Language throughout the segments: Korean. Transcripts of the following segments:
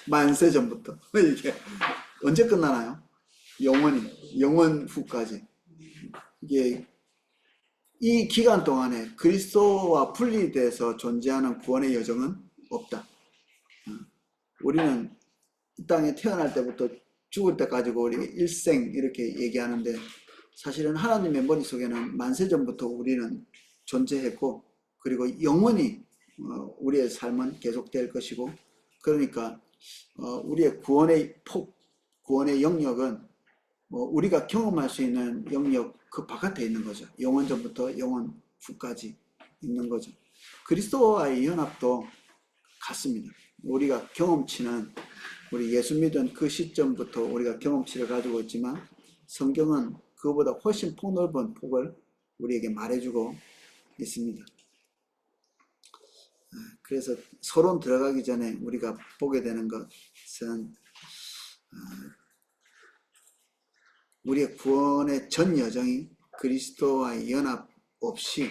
만세 전부터. 이게 언제 끝나나요? 영원히, 영원 후까지. 이게 이 기간 동안에 그리스도와 분리돼서 존재하는 구원의 여정은 없다. 우리는 이 땅에 태어날 때부터 죽을 때까지고 우리 일생 이렇게 얘기하는데 사실은 하나님의 머릿속에는 만세전부터 우리는 존재했고 그리고 영원히 우리의 삶은 계속될 것이고 그러니까 우리의 구원의 폭, 구원의 영역은 우리가 경험할 수 있는 영역 그 바깥에 있는 거죠. 영원전부터 영원 후까지 있는 거죠. 그리스도와의 연합도 같습니다. 우리가 경험치는 우리 예수 믿은 그 시점부터 우리가 경험치를 가지고 있지만 성경은 그보다 훨씬 폭넓은 폭을 우리에게 말해주고 있습니다. 그래서 서론 들어가기 전에 우리가 보게 되는 것은 우리의 구원의 전 여정이 그리스도와의 연합 없이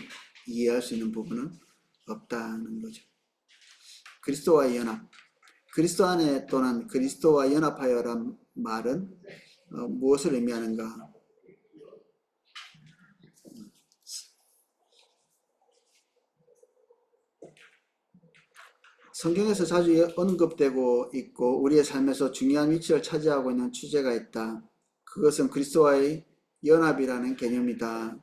이해할 수 있는 부분은 없다는 거죠. 그리스도와의 연합, 그리스도 안에 또는 그리스도와 연합하여란 말은 무엇을 의미하는가? 성경에서 자주 언급되고 있고 우리의 삶에서 중요한 위치를 차지하고 있는 주제가 있다. 그것은 그리스도와의 연합이라는 개념이다.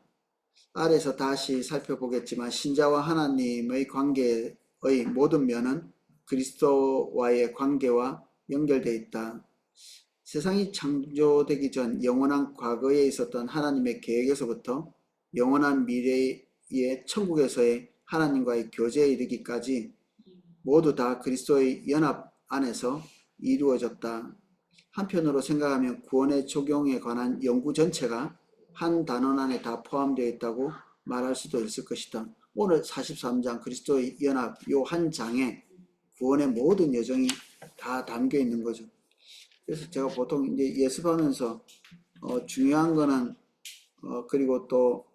아래서 다시 살펴보겠지만 신자와 하나님의 관계의 모든 면은 그리스도와의 관계와 연결되어 있다. 세상이 창조되기 전 영원한 과거에 있었던 하나님의 계획에서부터 영원한 미래의 천국에서의 하나님과의 교제에 이르기까지 모두 다 그리스도의 연합 안에서 이루어졌다. 한편으로 생각하면 구원의 적용에 관한 연구 전체가 한 단원 안에 다 포함되어 있다고 말할 수도 있을 것이다. 오늘 43장 그리스도의 연합 요 한 장에 구원의 모든 여정이 다 담겨 있는 거죠. 그래서 제가 보통 이제 예습하면서 중요한 거는 그리고 또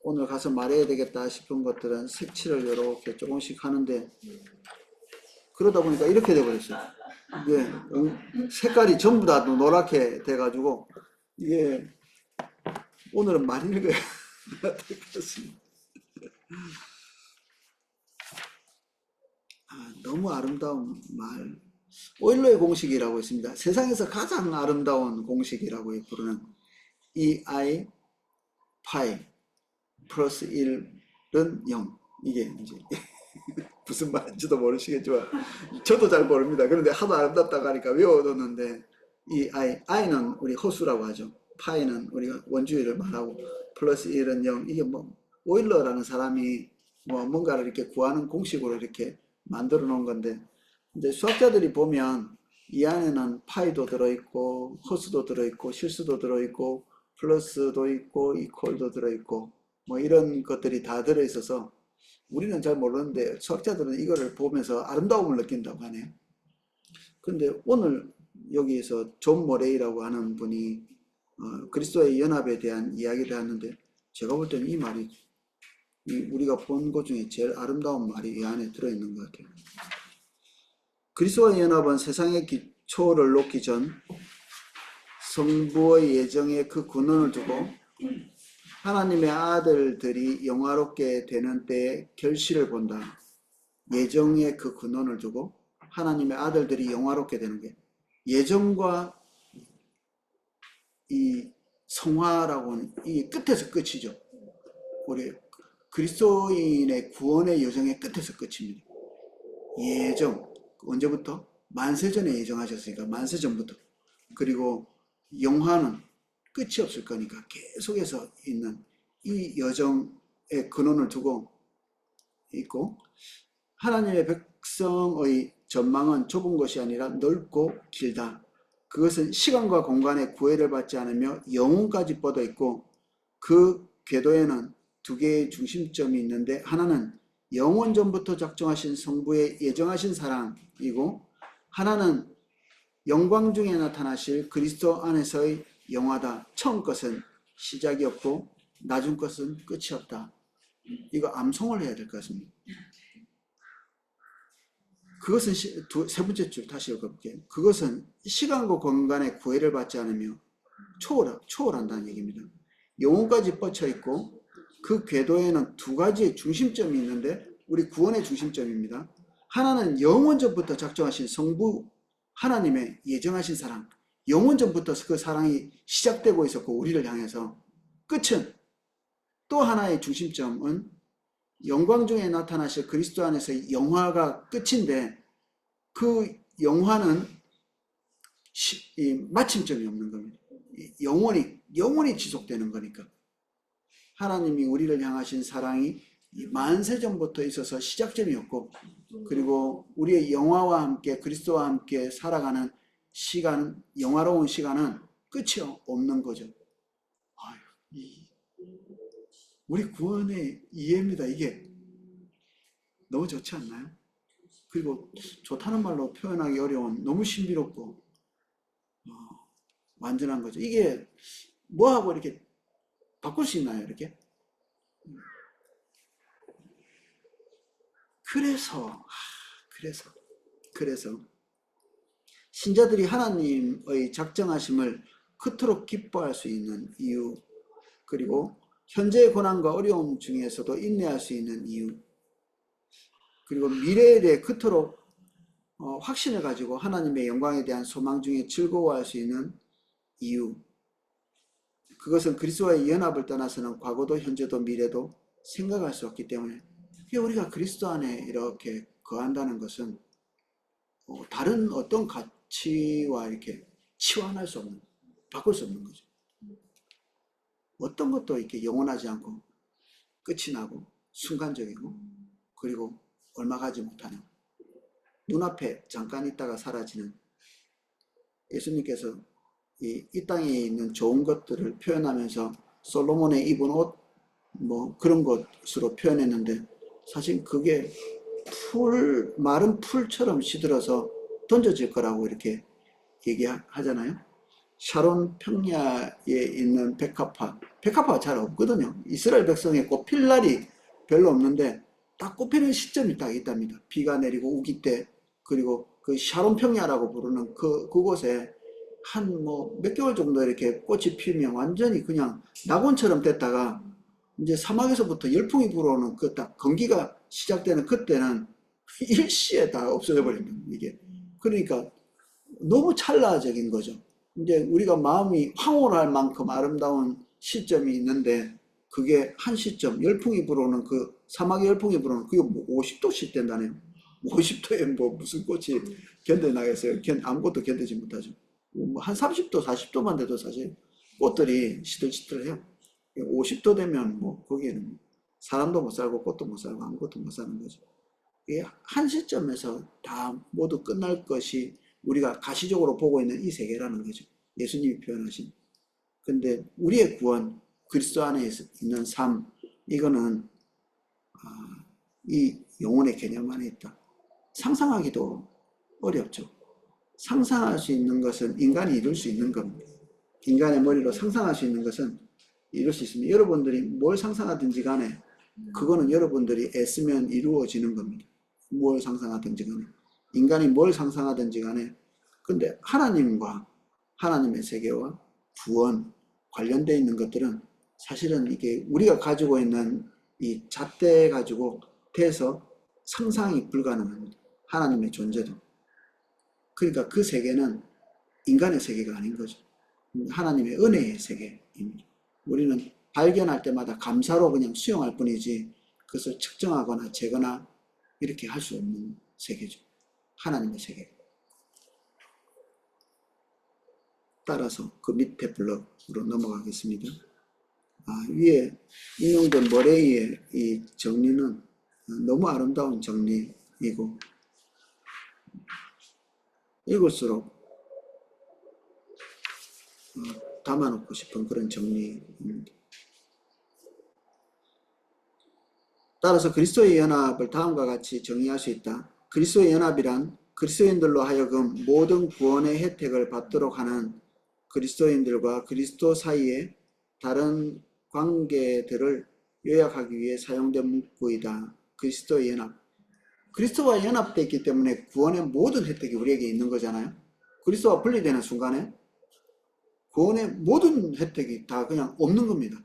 오늘 가서 말해야 되겠다 싶은 것들은 색칠을 이렇게 조금씩 하는데 그러다 보니까 이렇게 돼버렸어요. 이게 색깔이 전부 다 노랗게 돼가지고 이게 오늘은 말 읽어야 될 것 같습니다. 너무 아름다운 말. 오일러의 공식이라고 있습니다. 세상에서 가장 아름다운 공식이라고 부르는 EI 파이 플러스 1은 0. 이게 이제 무슨 말인지도 모르시겠지만 저도 잘 모릅니다. 그런데 하도 아름답다고 하니까 외워뒀는데 이 i는 우리 호수라고 하죠. 파이는 우리가 원주율을 말하고 플러스 1은 0. 이게 뭐 오일러라는 사람이 뭐 뭔가를 이렇게 구하는 공식으로 이렇게 만들어 놓은 건데 이제 수학자들이 보면 이 안에는 파이도 들어있고 호수도 들어있고 실수도 들어있고 플러스도 있고 이퀄도 들어있고 뭐 이런 것들이 다 들어있어서 우리는 잘 모르는데 수학자들은 이거를 보면서 아름다움을 느낀다고 하네요. 그런데 오늘 여기에서 존 모레이라고 하는 분이 그리스도의 연합에 대한 이야기를 하는데 제가 볼 때는 이 말이 우리가 본 것 중에 제일 아름다운 말이 이 안에 들어있는 것 같아요. 그리스도의 연합은 세상의 기초를 놓기 전 성부의 예정에 그 근원을 두고 하나님의 아들들이 영화롭게 되는 때의 결실을 본다. 예정의 그 근원을 두고 하나님의 아들들이 영화롭게 되는 게 예정과 이 성화라고는 이 끝에서 끝이죠. 우리 그리스도인의 구원의 여정의 끝에서 끝입니다. 예정 언제부터? 만세전에 예정하셨으니까 만세전부터. 그리고 영화는 끝이 없을 거니까 계속해서 있는 이 여정의 근원을 두고 있고 하나님의 백성의 전망은 좁은 것이 아니라 넓고 길다. 그것은 시간과 공간의 구애를 받지 않으며 영혼까지 뻗어 있고 그 궤도에는 두 개의 중심점이 있는데 하나는 영원 전부터 작정하신 성부의 예정하신 사랑이고 하나는 영광 중에 나타나실 그리스도 안에서의 영화다. 처음 것은 시작이 없고 나중 것은 끝이 없다. 이거 암송을 해야 될 것 같습니다. 그것은 세 번째 줄 다시 읽어볼게요. 그것은 시간과 공간의 구애를 받지 않으며 초월한다는 얘기입니다. 영혼까지 뻗쳐 있고 그 궤도에는 두 가지의 중심점이 있는데 우리 구원의 중심점입니다. 하나는 영원전부터 작정하신 성부 하나님의 예정하신 사랑, 영원전부터 그 사랑이 시작되고 있었고 우리를 향해서, 끝은 또 하나의 중심점은 영광 중에 나타나실 그리스도 안에서 영화가 끝인데 그 영화는 마침점이 없는 겁니다. 영원히 지속되는 거니까. 하나님이 우리를 향하신 사랑이 만세전부터 있어서 시작점이 없고, 그리고 우리의 영화와 함께 그리스도와 함께 살아가는 시간, 영화로운 시간은 끝이 없는 거죠. 우리 구원의 이해입니다. 이게 너무 좋지 않나요? 그리고 좋다는 말로 표현하기 어려운, 너무 신비롭고 완전한 거죠. 이게 뭐하고 이렇게 바꿀 수 있나요? 이렇게? 그래서 신자들이 하나님의 작정하심을 그토록 기뻐할 수 있는 이유, 그리고 현재의 고난과 어려움 중에서도 인내할 수 있는 이유, 그리고 미래에 대해 그토록 확신을 가지고 하나님의 영광에 대한 소망 중에 즐거워할 수 있는 이유, 그것은 그리스도와의 연합을 떠나서는 과거도 현재도 미래도 생각할 수 없기 때문에, 우리가 그리스도 안에 이렇게 거한다는 것은 다른 어떤 가치와 이렇게 치환할 수 없는, 바꿀 수 없는 거죠. 어떤 것도 이렇게 영원하지 않고 끝이 나고 순간적이고, 그리고 얼마 가지 못하는, 눈앞에 잠깐 있다가 사라지는, 예수님께서 이 땅에 있는 좋은 것들을 표현하면서 솔로몬의 입은 옷 그런 것으로 표현했는데, 사실 그게 마른 풀처럼 시들어서 던져질 거라고 이렇게 얘기하잖아요. 샤론 평야에 있는 백합화가 잘 없거든요. 이스라엘 백성에 꽃필 날이 별로 없는데 딱 꽃피는 시점이 딱 있답니다. 비가 내리고 우기 때, 그리고 그 샤론 평야라고 부르는 그곳에 한 몇 개월 정도 이렇게 꽃이 피면 완전히 그냥 낙원처럼 됐다가 이제 사막에서부터 열풍이 불어오는 그 딱 건기가 시작되는 그때는 일시에 다 없어져 버립니다. 이게 그러니까 너무 찰나적인 거죠. 이제 우리가 마음이 황홀할 만큼 아름다운 시점이 있는데, 그게 한 시점, 열풍이 불어오는 그 사막에 열풍이 불어오는 그게 50도씩 된다네요. 50도에 무슨 꽃이 견뎌나겠어요? 아무것도 견디지 못하죠. 한 30도, 40도만 돼도 사실 꽃들이 시들시들해요. 50도 되면 거기에는 사람도 못 살고 꽃도 못 살고 아무것도 못 사는 거죠. 이게 한 시점에서 다 모두 끝날 것이 우리가 가시적으로 보고 있는 이 세계라는 거죠. 예수님이 표현하신. 근데 우리의 구원, 그리스도 안에 있는 삶, 이거는 이 영혼의 개념 안에 있다. 상상하기도 어렵죠. 상상할 수 있는 것은 인간이 이룰 수 있는 겁니다. 인간의 머리로 상상할 수 있는 것은 이룰 수 있습니다. 여러분들이 뭘 상상하든지 간에 그거는 여러분들이 애쓰면 이루어지는 겁니다. 뭘 상상하든지 간에, 인간이 뭘 상상하든지 간에. 근데 하나님과 하나님의 세계와 구원 관련되어 있는 것들은 사실은 이게 우리가 가지고 있는 이 잣대 가지고 돼서 상상이 불가능합니다. 하나님의 존재도. 그러니까 그 세계는 인간의 세계가 아닌 거죠. 하나님의 은혜의 세계입니다. 우리는 발견할 때마다 감사로 그냥 수용할 뿐이지 그것을 측정하거나 재거나 이렇게 할 수 없는 세계죠. 하나님의 세계. 따라서 그 밑에 블럭으로 넘어가겠습니다. 위에 인용된 머레이의 이 정리는 너무 아름다운 정리이고, 읽을수록 담아놓고 싶은 그런 정리입니다. 따라서 그리스도의 연합을 다음과 같이 정의할 수 있다. 그리스도의 연합이란 그리스도인들로 하여금 모든 구원의 혜택을 받도록 하는 그리스도인들과 그리스도 사이의 다른 관계들을 요약하기 위해 사용된 문구이다. 그리스도의 연합. 그리스도와 연합되어 있기 때문에 구원의 모든 혜택이 우리에게 있는 거잖아요. 그리스도와 분리되는 순간에 구원의 모든 혜택이 다 그냥 없는 겁니다.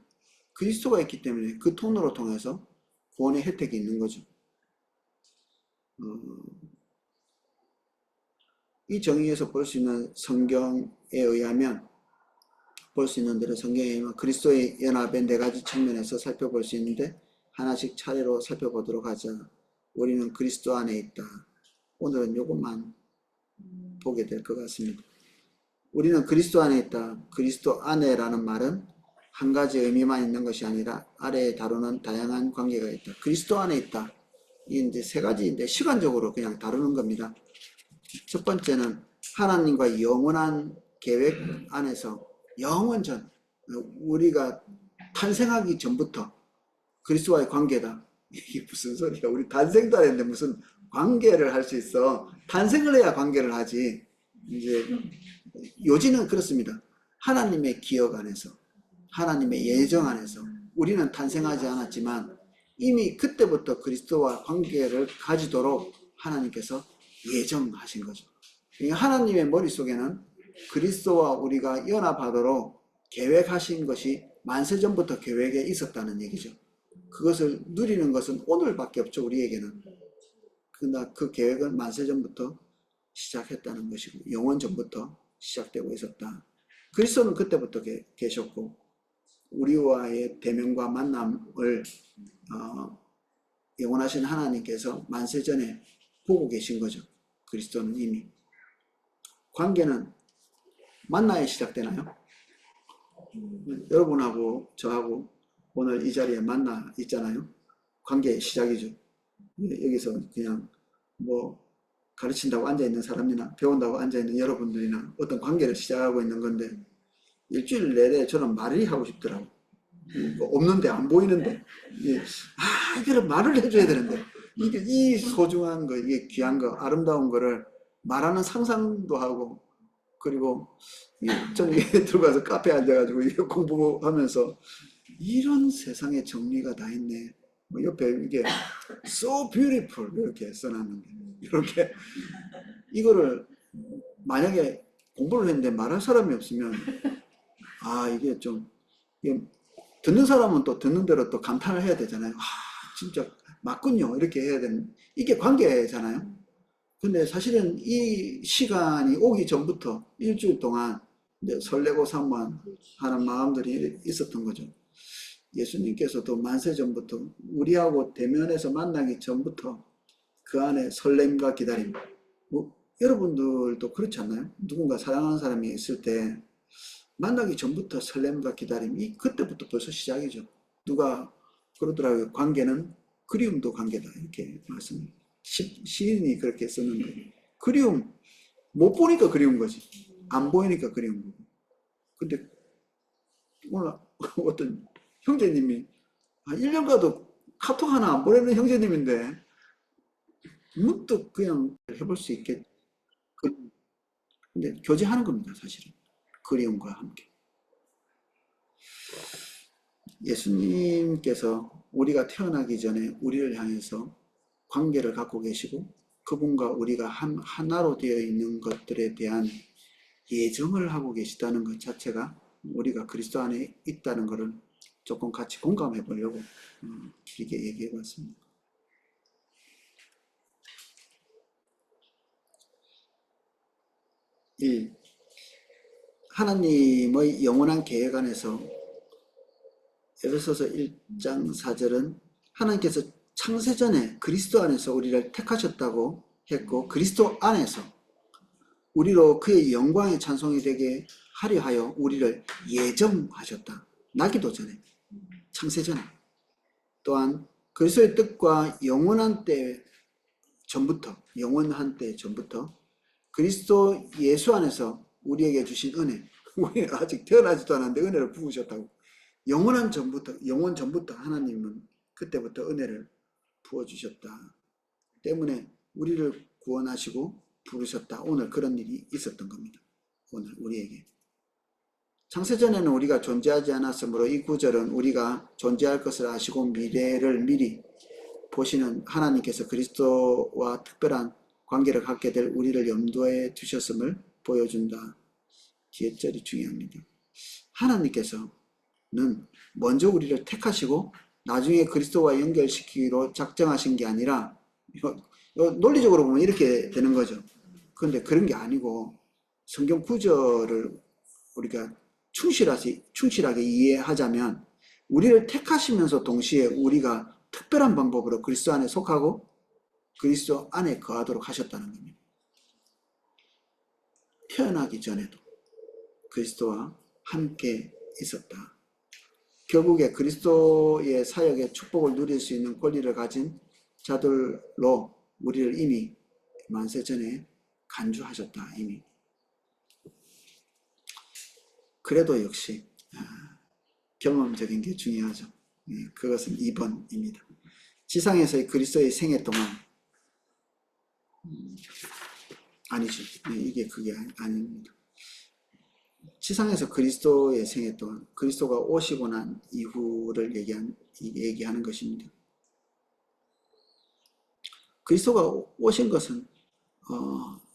그리스도가 있기 때문에 그 통로로 통해서 구원의 혜택이 있는 거죠. 이 정의에서 볼 수 있는 성경에 의하면 볼 수 있는 대로 성경에 의하면 그리스도의 연합의 네 가지 측면에서 살펴볼 수 있는데 하나씩 차례로 살펴보도록 하자. 우리는 그리스도 안에 있다. 오늘은 이것만 보게 될 것 같습니다. 우리는 그리스도 안에 있다. 그리스도 안에라는 말은 한 가지 의미만 있는 것이 아니라 아래에 다루는 다양한 관계가 있다. 그리스도 안에 있다. 이 이제 세 가지인데 시간적으로 그냥 다루는 겁니다. 첫 번째는 하나님과 영원한 계획 안에서 영원전, 우리가 탄생하기 전부터 그리스도와의 관계다. 이게 무슨 소리야? 우리 탄생도 안 했는데 무슨 관계를 할 수 있어? 탄생을 해야 관계를 하지. 이제 요지는 그렇습니다. 하나님의 기억 안에서, 하나님의 예정 안에서 우리는 탄생하지 않았지만 이미 그때부터 그리스도와 관계를 가지도록 하나님께서 예정하신 거죠. 하나님의 머릿속에는 그리스도와 우리가 연합하도록 계획하신 것이 만세전부터 계획에 있었다는 얘기죠. 그것을 누리는 것은 오늘밖에 없죠, 우리에게는. 그러나 그 계획은 만세전부터 시작했다는 것이고 영원전부터 시작되고 있었다. 그리스도는 그때부터 계셨고 우리와의 대면과 만남을 영원하신 하나님께서 만세전에 보고 계신 거죠. 그리스도는 이미. 관계는 만나야 시작되나요? 여러분하고 저하고 오늘 이 자리에 만나 있잖아요. 관계의 시작이죠. 여기서 그냥 뭐 가르친다고 앉아있는 사람이나 배운다고 앉아있는 여러분들이나 어떤 관계를 시작하고 있는 건데 일주일 내내 저는 말이 하고 싶더라고. 없는데 안 보이는데 이거를 말을 해줘야 되는데 이게 이 소중한 거, 이게 귀한 거, 아름다운 거를 말하는 상상도 하고 그리고 저녁에 들어가서 카페에 앉아가지고 이게 공부하면서 이런 세상에 정리가 다 있네. 옆에 이게 so beautiful 이렇게 써놨는데 이렇게 이거를 만약에 공부를 했는데 말할 사람이 없으면 이게 좀 이게 듣는 사람은 또 듣는 대로 또 감탄을 해야 되잖아요. 진짜 맞군요. 이렇게 해야 되는 이게 관계잖아요. 근데 사실은 이 시간이 오기 전부터 일주일 동안 이제 설레고 산만하는 마음들이 있었던 거죠. 예수님께서도 만세 전부터 우리하고 대면해서 만나기 전부터 그 안에 설렘과 기다림. 여러분들도 그렇지 않나요? 누군가 사랑하는 사람이 있을 때 만나기 전부터 설렘과 기다림이 그때부터 벌써 시작이죠. 누가 그러더라고요. 관계는 그리움도 관계다. 이렇게 말씀합니다. 시인이 그렇게 썼는데 그리움, 못 보니까 그리운 거지. 안 보이니까 그리운 거고. 근데 오늘 어떤 형제님이 1년 가도 카톡 하나 안 보내는 형제님인데 문득 그냥 해볼 수 있게 근데 교제하는 겁니다. 사실은 그리움과 함께. 예수님께서 우리가 태어나기 전에 우리를 향해서 관계를 갖고 계시고 그분과 우리가 하나로 되어 있는 것들에 대한 예정을 하고 계시다는 것 자체가 우리가 그리스도 안에 있다는 것을 조금 같이 공감해 보려고 길게 얘기해 봤습니다. 하나님의 영원한 계획 안에서 에베소서 1장 4절은 하나님께서 창세전에 그리스도 안에서 우리를 택하셨다고 했고 그리스도 안에서 우리로 그의 영광의 찬송이 되게 하려 하여 우리를 예정하셨다. 나기도 전에 창세전에 또한 그리스도의 뜻과 영원한 때 전부터 영원한 때 전부터 그리스도 예수 안에서 우리에게 주신 은혜 우리는 아직 태어나지도 않았는데 은혜를 부으셨다고 영원 전부터 하나님은 그때부터 은혜를 부어주셨다. 때문에 우리를 구원하시고 부르셨다. 오늘 그런 일이 있었던 겁니다. 오늘 우리에게. 창세전에는 우리가 존재하지 않았으므로 이 구절은 우리가 존재할 것을 아시고 미래를 미리 보시는 하나님께서 그리스도와 특별한 관계를 갖게 될 우리를 염두에 두셨음을 보여준다. 뒤에 절이 중요합니다. 하나님께서는 먼저 우리를 택하시고 나중에 그리스도와 연결시키기로 작정하신 게 아니라, 이거 논리적으로 보면 이렇게 되는 거죠. 그런데 그런 게 아니고 성경 구절을 우리가 충실하게 이해하자면 우리를 택하시면서 동시에 우리가 특별한 방법으로 그리스도 안에 속하고 그리스도 안에 거하도록 하셨다는 겁니다. 태어나기 전에도 그리스도와 함께 있었다. 결국에 그리스도의 사역의 축복을 누릴 수 있는 권리를 가진 자들로 우리를 이미 만세 전에 간주하셨다. 이미. 그래도 역시 경험적인 게 중요하죠. 그것은 2번입니다. 지상에서의 그리스도의 생애 동안 아니죠. 이게 그게 아닙니다. 지상에서 그리스도의 생애 동안 그리스도가 오시고 난 이후를 얘기하는 것입니다. 그리스도가 오신 것은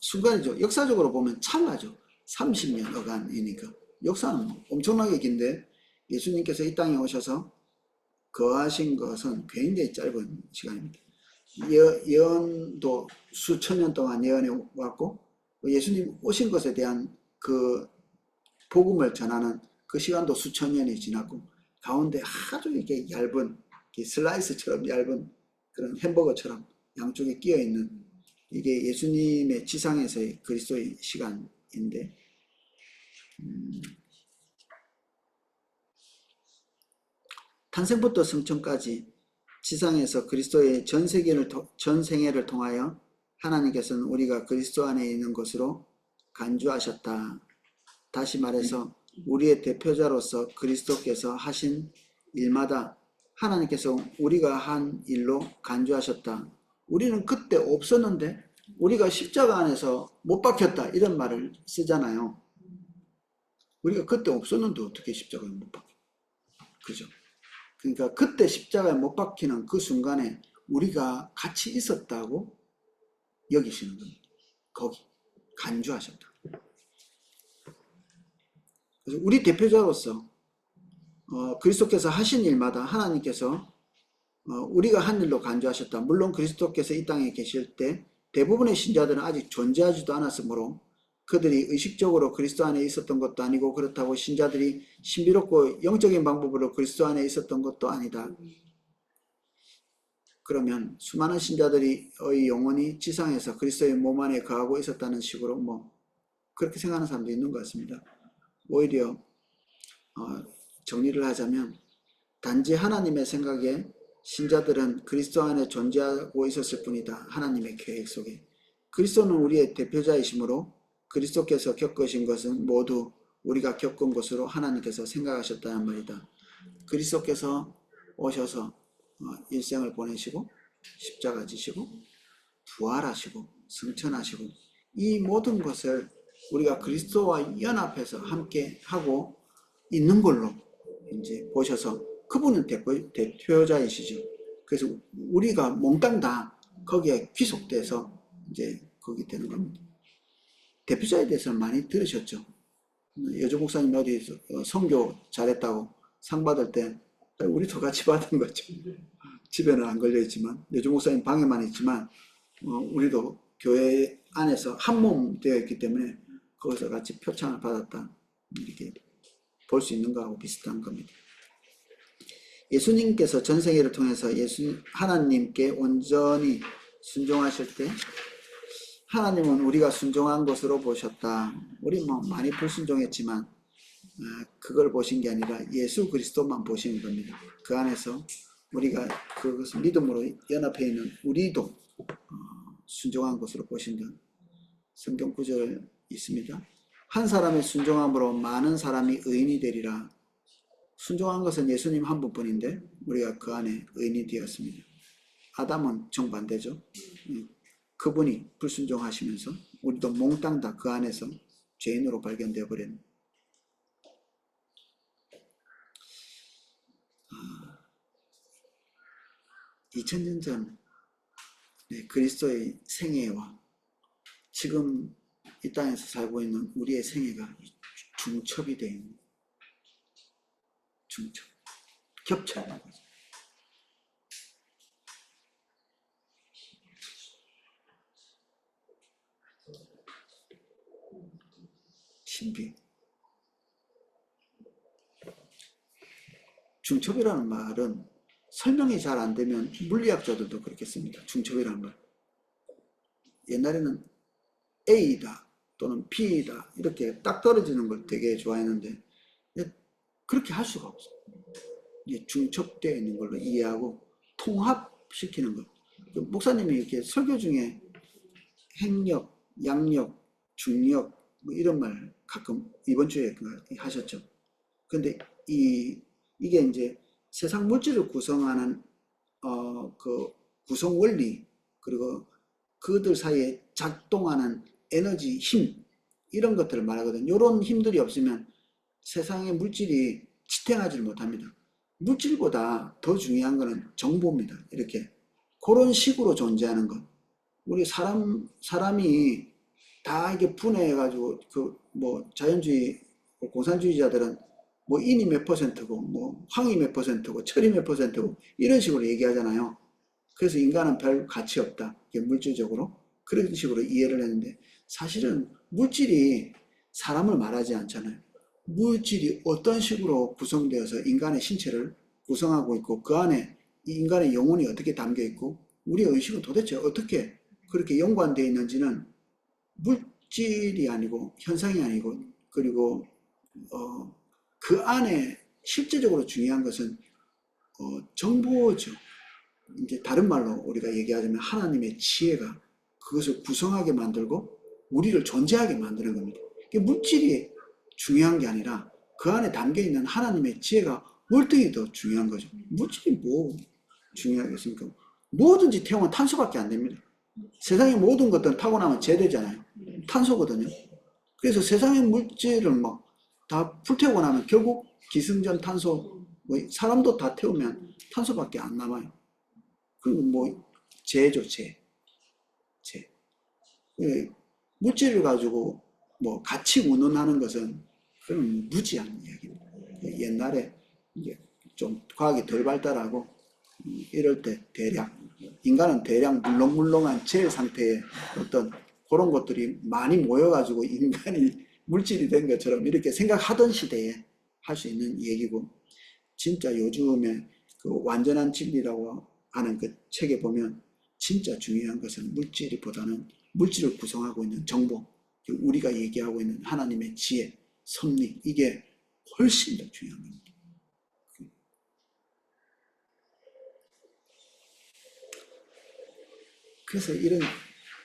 순간이죠. 역사적으로 보면 찰나죠. 30년 어간이니까. 역사는 엄청나게 긴데 예수님께서 이 땅에 오셔서 거하신 것은 굉장히 짧은 시간입니다. 예언도 수천 년 동안 예언해 왔고 예수님 오신 것에 대한 그 복음을 전하는 그 시간도 수천 년이 지났고 가운데 아주 이렇게 얇은 슬라이스처럼 얇은 그런 햄버거처럼 양쪽에 끼어 있는 이게 예수님의 지상에서의 그리스도의 시간인데 탄생부터 승천까지 지상에서 그리스도의 전 생애를 통하여 하나님께서는 우리가 그리스도 안에 있는 것으로 간주하셨다. 다시 말해서 우리의 대표자로서 그리스도께서 하신 일마다 하나님께서 우리가 한 일로 간주하셨다. 우리는 그때 없었는데 우리가 십자가 안에서 못 박혔다 이런 말을 쓰잖아요. 우리가 그때 없었는데 어떻게 십자가에 못 박혀? 그죠? 그러니까 그때 십자가에 못 박히는 그 순간에 우리가 같이 있었다고 여기시는 겁니다. 거기 간주하셨다. 그래서 우리 대표자로서 그리스도께서 하신 일마다 하나님께서 우리가 한 일로 간주하셨다. 물론 그리스도께서 이 땅에 계실 때 대부분의 신자들은 아직 존재하지도 않았으므로 그들이 의식적으로 그리스도 안에 있었던 것도 아니고 그렇다고 신자들이 신비롭고 영적인 방법으로 그리스도 안에 있었던 것도 아니다. 그러면 수많은 신자들이 영혼이 지상에서 그리스도의 몸 안에 거하고 있었다는 식으로 그렇게 생각하는 사람도 있는 것 같습니다. 오히려 정리를 하자면 단지 하나님의 생각에 신자들은 그리스도 안에 존재하고 있었을 뿐이다. 하나님의 계획 속에. 그리스도는 우리의 대표자이시므로 그리스도께서 겪으신 것은 모두 우리가 겪은 것으로 하나님께서 생각하셨다는 말이다. 그리스도께서 오셔서 일생을 보내시고 십자가 지시고 부활하시고 승천하시고 이 모든 것을 우리가 그리스도와 연합해서 함께 하고 있는 걸로 이제 보셔서 그분은 대표자이시죠. 그래서 우리가 몽땅 다 거기에 귀속돼서 이제 거기 되는 겁니다. 대표자에 대해서는 많이 들으셨죠. 여조 목사님 어디 선교 잘했다고 상 받을 때 우리도 같이 받은 거죠. 집에는 안 걸려 있지만 여조 목사님 방에만 있지만 우리도 교회 안에서 한 몸 되어 있기 때문에 거기서 같이 표창을 받았다 이렇게 볼 수 있는 거하고 비슷한 겁니다. 예수님께서 전생애를 통해서 하나님께 온전히 순종하실 때 하나님은 우리가 순종한 것으로 보셨다. 우리 많이 불순종했지만 그걸 보신 게 아니라 예수 그리스도만 보시는 겁니다. 그 안에서 우리가 그것을 믿음으로 연합해 있는 우리도 순종한 것으로 보신다. 성경 구절 있습니다. 한 사람의 순종함으로 많은 사람이 의인이 되리라. 순종한 것은 예수님 한 분뿐인데 우리가 그 안에 의인이 되었습니다. 아담은 정반대죠. 그분이 불순종하시면서 우리도 몽땅 다 그 안에서 죄인으로 발견되어 버린. 2000년 전 그리스도의 생애와 지금 이 땅에서 살고 있는 우리의 생애가 중첩이 되어 있는 거예요. 중첩. 겹쳐 있는 거죠. 신비. 중첩이라는 말은 설명이 잘 안 되면 물리학자들도 그렇게 씁니다. 중첩이라는 말. 옛날에는 A다 또는 B다 이렇게 딱 떨어지는 걸 되게 좋아했는데 그렇게 할 수가 없어요. 중첩되어 있는 걸로 이해하고 통합시키는 것. 목사님이 이렇게 설교 중에 행력, 양력, 중력 뭐 이런 말 가끔 이번 주에 하셨죠. 근데 이게 이제 세상 물질을 구성하는 그 구성 원리 그리고 그들 사이에 작동하는 에너지, 힘 이런 것들을 말하거든요. 이런 힘들이 없으면 세상의 물질이 지탱하지 못합니다. 물질보다 더 중요한 것은 정보입니다. 이렇게 그런 식으로 존재하는 것. 우리 사람이 다 이게 분해해가지고 뭐 자연주의 공산주의자들은 뭐 인이 몇 퍼센트고 뭐 황이 몇 퍼센트고 철이 몇 퍼센트고 이런 식으로 얘기하잖아요. 그래서 인간은 별 가치 없다. 이게 물질적으로 그런 식으로 이해를 했는데 사실은 물질이 사람을 말하지 않잖아요. 물질이 어떤 식으로 구성되어서 인간의 신체를 구성하고 있고 그 안에 인간의 영혼이 어떻게 담겨 있고 우리의 의식은 도대체 어떻게 그렇게 연관되어 있는지는 물질이 아니고 현상이 아니고 그리고 그 안에 실제적으로 중요한 것은 정보죠. 이제 다른 말로 우리가 얘기하자면 하나님의 지혜가 그것을 구성하게 만들고 우리를 존재하게 만드는 겁니다. 물질이 중요한 게 아니라 그 안에 담겨있는 하나님의 지혜가 월등히 더 중요한 거죠. 물질이 뭐 중요하겠습니까? 뭐든지 태우면 탄소밖에 안 됩니다. 세상의 모든 것들은 타고 나면 재되잖아요. 탄소거든요. 그래서 세상의 물질을 막 다 불태우고 나면 결국 기승전 탄소, 뭐 사람도 다 태우면 탄소밖에 안 남아요. 그리고 뭐 재죠, 재. 물질을 가지고 뭐 같이 운운하는 것은 그건 무지한 이야기입니다. 옛날에 이제 좀 과학이 덜 발달하고 이럴 때 인간은 대략 물렁물렁한 재 상태의 어떤 그런 것들이 많이 모여가지고 인간이 물질이 된 것처럼 이렇게 생각하던 시대에 할 수 있는 얘기고 진짜 요즘에 그 완전한 진리라고 하는 그 책에 보면 진짜 중요한 것은 물질보다는 물질을 구성하고 있는 정보, 우리가 얘기하고 있는 하나님의 지혜, 섭리 이게 훨씬 더 중요한 겁니다. 그래서 이런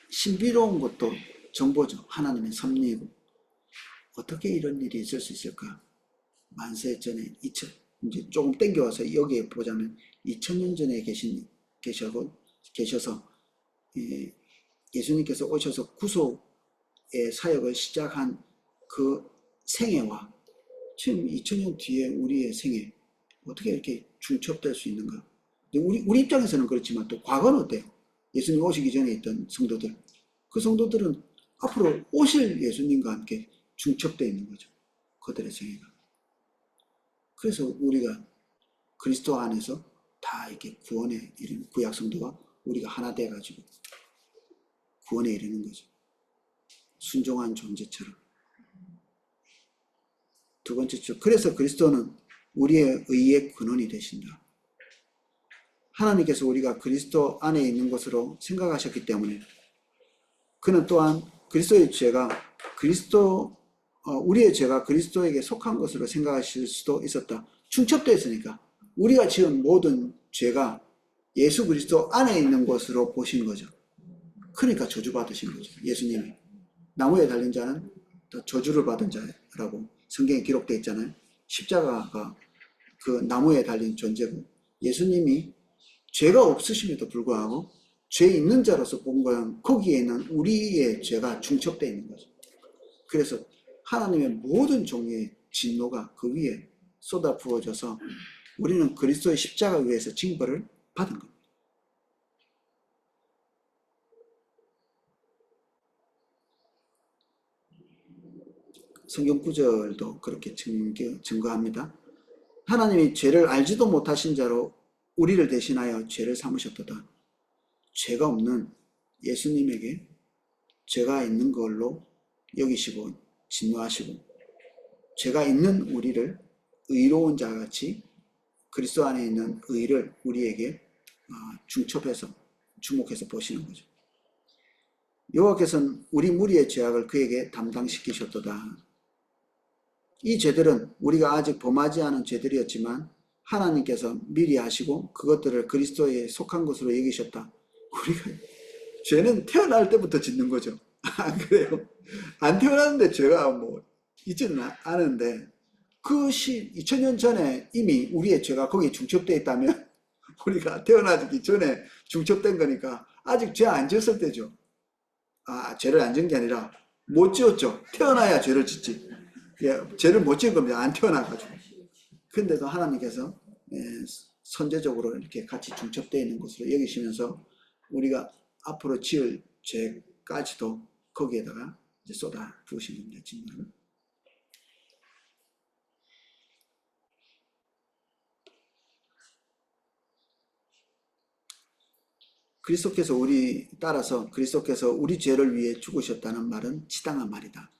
신비로운 것도 정보죠. 하나님의 섭리이고 어떻게 이런 일이 있을 수 있을까? 만세 전에 이제 조금 땡겨와서 여기에 보자면 2000년 전에 계셔서 예수님께서 오셔서 구속의 사역을 시작한 그 생애와 지금 2000년 뒤에 우리의 생애 어떻게 이렇게 중첩될 수 있는가? 우리 입장에서는 그렇지만 또 과거는 어때요? 예수님 오시기 전에 있던 성도들 그 성도들은 앞으로 오실 예수님과 함께 중첩되어 있는 거죠. 그들의 생애가. 그래서 우리가 그리스도 안에서 다 이렇게 구원에 이르는 구약 성도와 우리가 하나 돼가지고 구원에 이르는 거죠. 순종한 존재처럼. 두 번째 쪽. 그래서 그리스도는 우리의 의의 근원이 되신다. 하나님께서 우리가 그리스도 안에 있는 것으로 생각하셨기 때문에 그는 또한 그리스도의 죄가 우리의 죄가 그리스도에게 속한 것으로 생각하실 수도 있었다. 중첩되어 있으니까 우리가 지은 모든 죄가 예수 그리스도 안에 있는 것으로 보시는 거죠. 그러니까 저주받으신 거죠. 예수님이 나무에 달린 자는 저주를 받은 자라고 성경에 기록되어 있잖아요. 십자가가 그 나무에 달린 존재고 예수님이 죄가 없으심에도 불구하고 죄 있는 자로서 본 거는 거기에는 우리의 죄가 중첩되어 있는 거죠. 그래서 하나님의 모든 종류의 진노가 그 위에 쏟아 부어져서 우리는 그리스도의 십자가 위에서 징벌을 받은 겁니다. 성경 구절도 그렇게 증거합니다. 하나님이 죄를 알지도 못하신 자로 우리를 대신하여 죄를 삼으셨도다. 죄가 없는 예수님에게 죄가 있는 걸로 여기시고 진노하시고, 죄가 있는 우리를 의로운 자같이 그리스도 안에 있는 의를 우리에게 주목해서 보시는 거죠. 여호와께서는 우리 무리의 죄악을 그에게 담당시키셨도다. 이 죄들은 우리가 아직 범하지 않은 죄들이었지만 하나님께서 미리 아시고 그것들을 그리스도에 속한 것으로 여기셨다. 우리가 죄는 태어날 때부터 짓는 거죠. 안 그래요? 안 태어났는데 죄가 뭐 있지는 않은데, 그 2000년 전에 이미 우리의 죄가 거기에 중첩되어 있다면 우리가 태어나기 전에 중첩된 거니까 아직 죄 안 지었을 때죠. 죄를 안 지은 게 아니라 못 지었죠. 태어나야 죄를 짓지. 죄를 못 지은 겁니다. 안 태어나가지고. 근데도 하나님께서 선제적으로 이렇게 같이 중첩되어 있는 것으로 여기시면서 우리가 앞으로 지을 죄까지도 거기에다가 이제 쏟아 부으신 겁니다. 진노를. 따라서 그리스도께서 우리 죄를 위해 죽으셨다는 말은 치당한 말이다.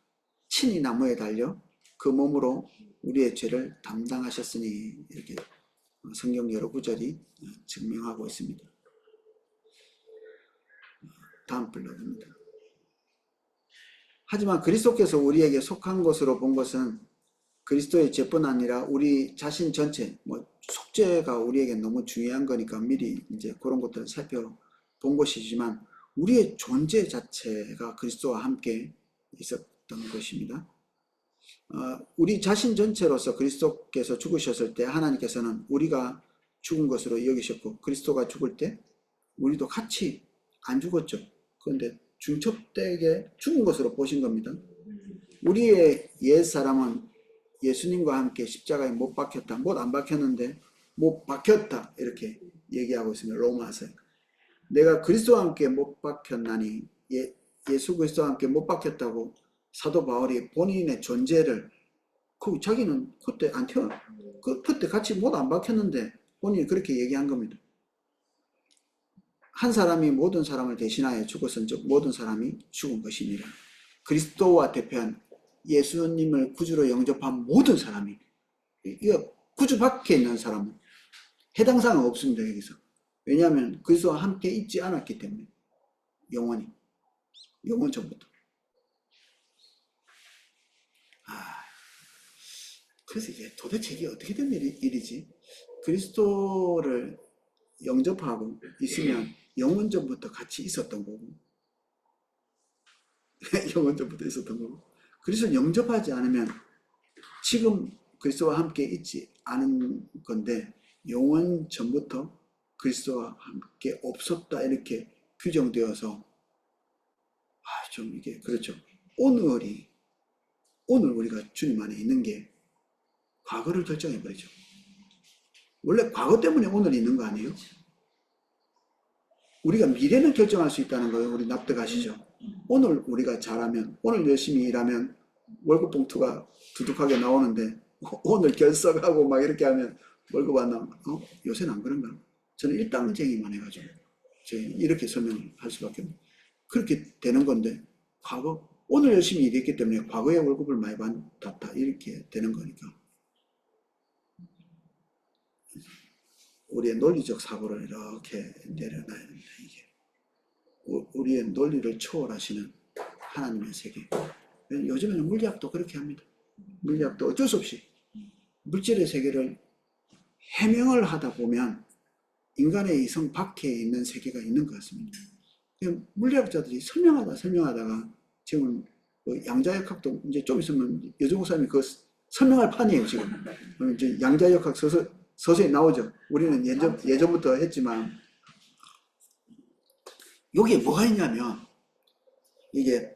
친히 나무에 달려 그 몸으로 우리의 죄를 담당하셨으니, 이렇게 성경 여러 구절이 증명하고 있습니다. 다음 블록입니다. 하지만 그리스도께서 우리에게 속한 것으로 본 것은 그리스도의 죄뿐 아니라 우리 자신 전체, 속죄가 우리에게 너무 중요한 거니까 미리 이제 그런 것들을 살펴본 것이지만, 우리의 존재 자체가 그리스도와 함께 있었던 것입니다. 우리 자신 전체로서 그리스도께서 죽으셨을 때 하나님께서는 우리가 죽은 것으로 여기셨고, 그리스도가 죽을 때 우리도 같이 안 죽었죠. 그런데 중첩되게 죽은 것으로 보신 겁니다. 우리의 옛사람은 예수님과 함께 십자가에 못 박혔다. 못 안 박혔는데 못 박혔다. 이렇게 얘기하고 있습니다. 로마서에. 내가 그리스도와 함께 못 박혔나니, 예수 그리스도와 함께 못 박혔다고 사도 바울이 본인의 존재를, 자기는 그때 안 태어나, 그때 같이 못 안 박혔는데 본인이 그렇게 얘기한 겁니다. 한 사람이 모든 사람을 대신하여 죽었은즉 모든 사람이 죽은 것이니라. 그리스도와 대표한 예수님을 구주로 영접한 모든 사람이, 구주 밖에 있는 사람은 해당 사항은 없습니다. 여기서. 왜냐하면 그리스도와 함께 있지 않았기 때문에. 영원 전부터. 그래서 이게 도대체 이게 어떻게 된 일이지? 그리스도를 영접하고 있으면 영원 전부터 같이 있었던 거고, 영원 전부터 있었던 거고, 그리스도를 영접하지 않으면 지금 그리스도와 함께 있지 않은 건데, 영원 전부터 그리스도와 함께 없었다, 이렇게 규정되어서, 좀 이게, 그렇죠. 오늘 우리가 주님 안에 있는 게 과거를 결정해버리죠. 원래 과거 때문에 오늘 있는 거 아니에요? 우리가 미래는 결정할 수 있다는 거예요. 우리 납득하시죠? 오늘 우리가 잘하면, 오늘 열심히 일하면 월급 봉투가 두둑하게 나오는데, 오늘 결석하고 막 이렇게 하면 월급 안 나오면, 요새는 안 그런가? 저는 일당쟁이만 해가지고 이렇게 설명할 수밖에 없는, 그렇게 되는 건데, 오늘 열심히 일했기 때문에 과거에 월급을 많이 받았다, 이렇게 되는 거니까. 우리의 논리적 사고를 이렇게 내려놔야 됩니다. 이게 우리의 논리를 초월하시는 하나님의 세계. 요즘에는 물리학도 그렇게 합니다. 물리학도 어쩔 수 없이 물질의 세계를 해명을 하다 보면 인간의 이성 밖에 있는 세계가 있는 것 같습니다. 물리학자들이 설명하다가 지금 양자역학도 이제 좀 있으면 여정 목사님이 그거 설명할 판이에요. 지금 이제 양자역학 서서히 나오죠. 우리는 예전부터 했지만, 여기에 뭐가 있냐면, 이게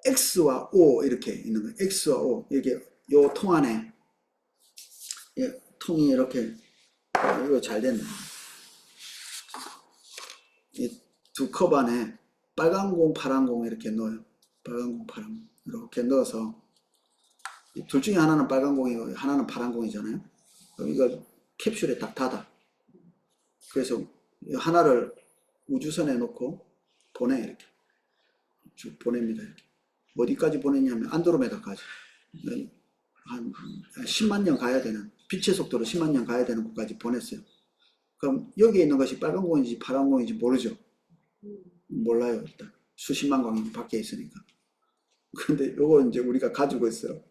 X와 O 이렇게 있는 거예요. X와 O, 이게 요 통 안에, 통이 이렇게, 이거 잘 됐네. 이 두 컵 안에 빨간 공, 파란 공 이렇게 넣어요. 빨간 공, 파란 공 이렇게 넣어서 둘 중에 하나는 빨간 공이고 하나는 파란 공이잖아요. 그럼 이걸 캡슐에 딱 닫아. 그래서 하나를 우주선에 놓고 보내 이렇게 쭉 보냅니다. 이렇게. 어디까지 보냈냐면 안드로메다까지 한 10만 년 가야 되는 빛의 속도로 10만 년 가야 되는 곳까지 보냈어요. 그럼 여기에 있는 것이 빨간 공인지 파란 공인지 모르죠. 몰라요. 일단 수십만 광이 밖에 있으니까. 근데 요거 이제 우리가 가지고 있어요.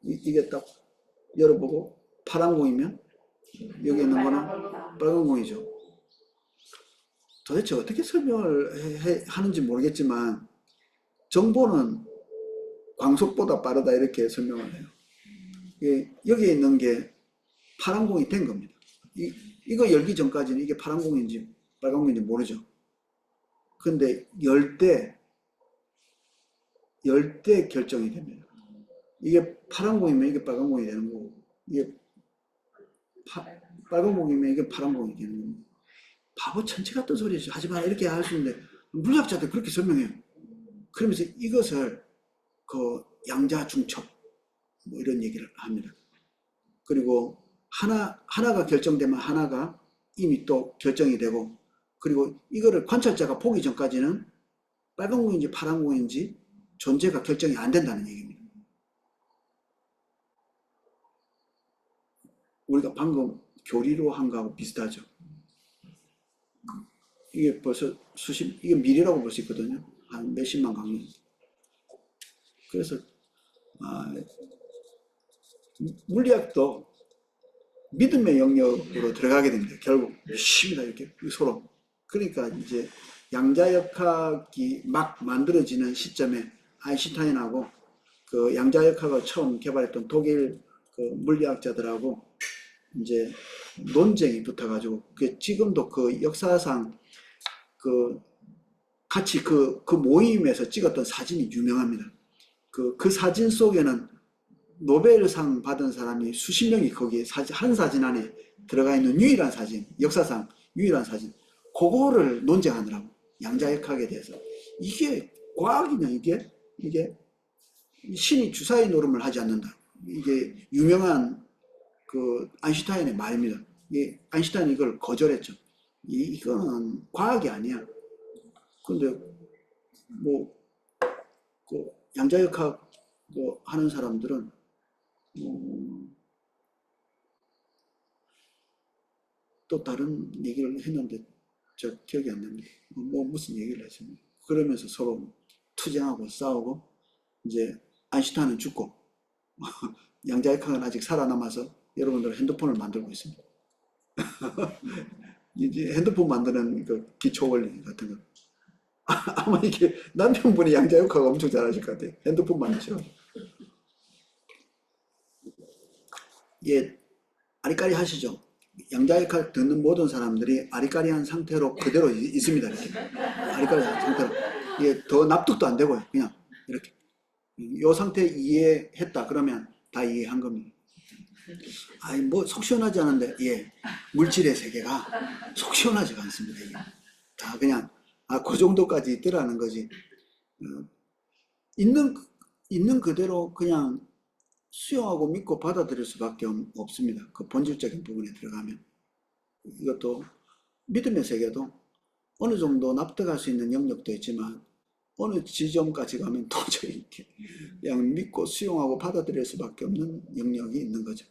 이게 딱 열어보고 파란 공이면 여기 있는 거는 빨간 공이죠. 도대체 어떻게 설명을 하는지 모르겠지만 정보는 광속보다 빠르다 이렇게 설명을 해요. 여기에 있는 게 파란 공이 된 겁니다. 이거 열기 전까지는 이게 파란 공인지 빨간 공인지 모르죠. 근데 열 때 결정이 됩니다. 이게 파란 공이면 이게 빨간 공이 되는 거고, 이게 빨간 공이면 이게 파란 공이 되는 겁니다. 바보 천치 같은 소리죠. 하지 마라 이렇게 할 수 있는데 물리학자들 그렇게 설명해요. 그러면서 이것을 그 양자중첩 뭐 이런 얘기를 합니다. 그리고 하나가 결정되면 하나가 이미 또 결정이 되고, 그리고 이거를 관찰자가 보기 전까지는 빨간 공인지 파란 공인지 존재가 결정이 안 된다는 얘기입니다. 우리가 방금 교리로 한 거하고 비슷하죠. 이게 벌써 이게 미래라고 볼 수 있거든요. 한 몇십만 강년. 그래서 물리학도 믿음의 영역으로 들어가게 됩니다. 결국 믿습니다 이렇게 서로. 그러니까 이제 양자역학이 막 만들어지는 시점에 아인슈타인하고 그 양자역학을 처음 개발했던 독일 그 물리학자들하고 이제 논쟁이 붙어가지고 지금도 그 역사상 그 같이 그 모임에서 찍었던 사진이 유명합니다. 그 사진 속에는 노벨상 받은 사람이 수십 명이 거기에 한 사진 안에 들어가 있는 유일한 사진, 역사상 유일한 사진. 그거를 논쟁하느라고, 양자역학에 대해서. 이게 과학이냐, 이게 신이 주사위 노름을 하지 않는다. 이게 유명한 그 아인슈타인의 말입니다. 아인슈타인이 이걸 거절했죠. 이거는 과학이 아니야. 근데 뭐 그 양자역학 하는 사람들은 또 다른 얘기를 했는데 저 기억이 안 납니다. 무슨 얘기를 했습니다. 그러면서 서로 투쟁하고 싸우고 이제 아인슈타인은 죽고 양자역학은 아직 살아남아서 여러분들 핸드폰을 만들고 있습니다. 이제 핸드폰 만드는 그 기초 원리 같은 거. 아마 이게 남편분이 양자역학 엄청 잘하실 것 같아요. 핸드폰 만드시고. 예, 아리까리 하시죠. 양자역학 듣는 모든 사람들이 아리까리한 상태로 그대로 있습니다. 이렇게. 아리까리한 상태로. 이게 더 납득도 안 되고요. 그냥 이렇게. 이 상태 이해했다 그러면 다 이해한 겁니다. 아니 뭐 속 시원하지 않은데 물질의 세계가 속 시원하지가 않습니다. 이게. 다 그냥 그 정도까지 있더라는 거지. 있는 그대로 그냥 수용하고 믿고 받아들일 수밖에 없습니다. 그 본질적인 부분에 들어가면. 이것도 믿음의 세계도 어느 정도 납득할 수 있는 영역도 있지만 어느 지점까지 가면 도저히 그냥 믿고 수용하고 받아들일 수밖에 없는 영역이 있는 거죠.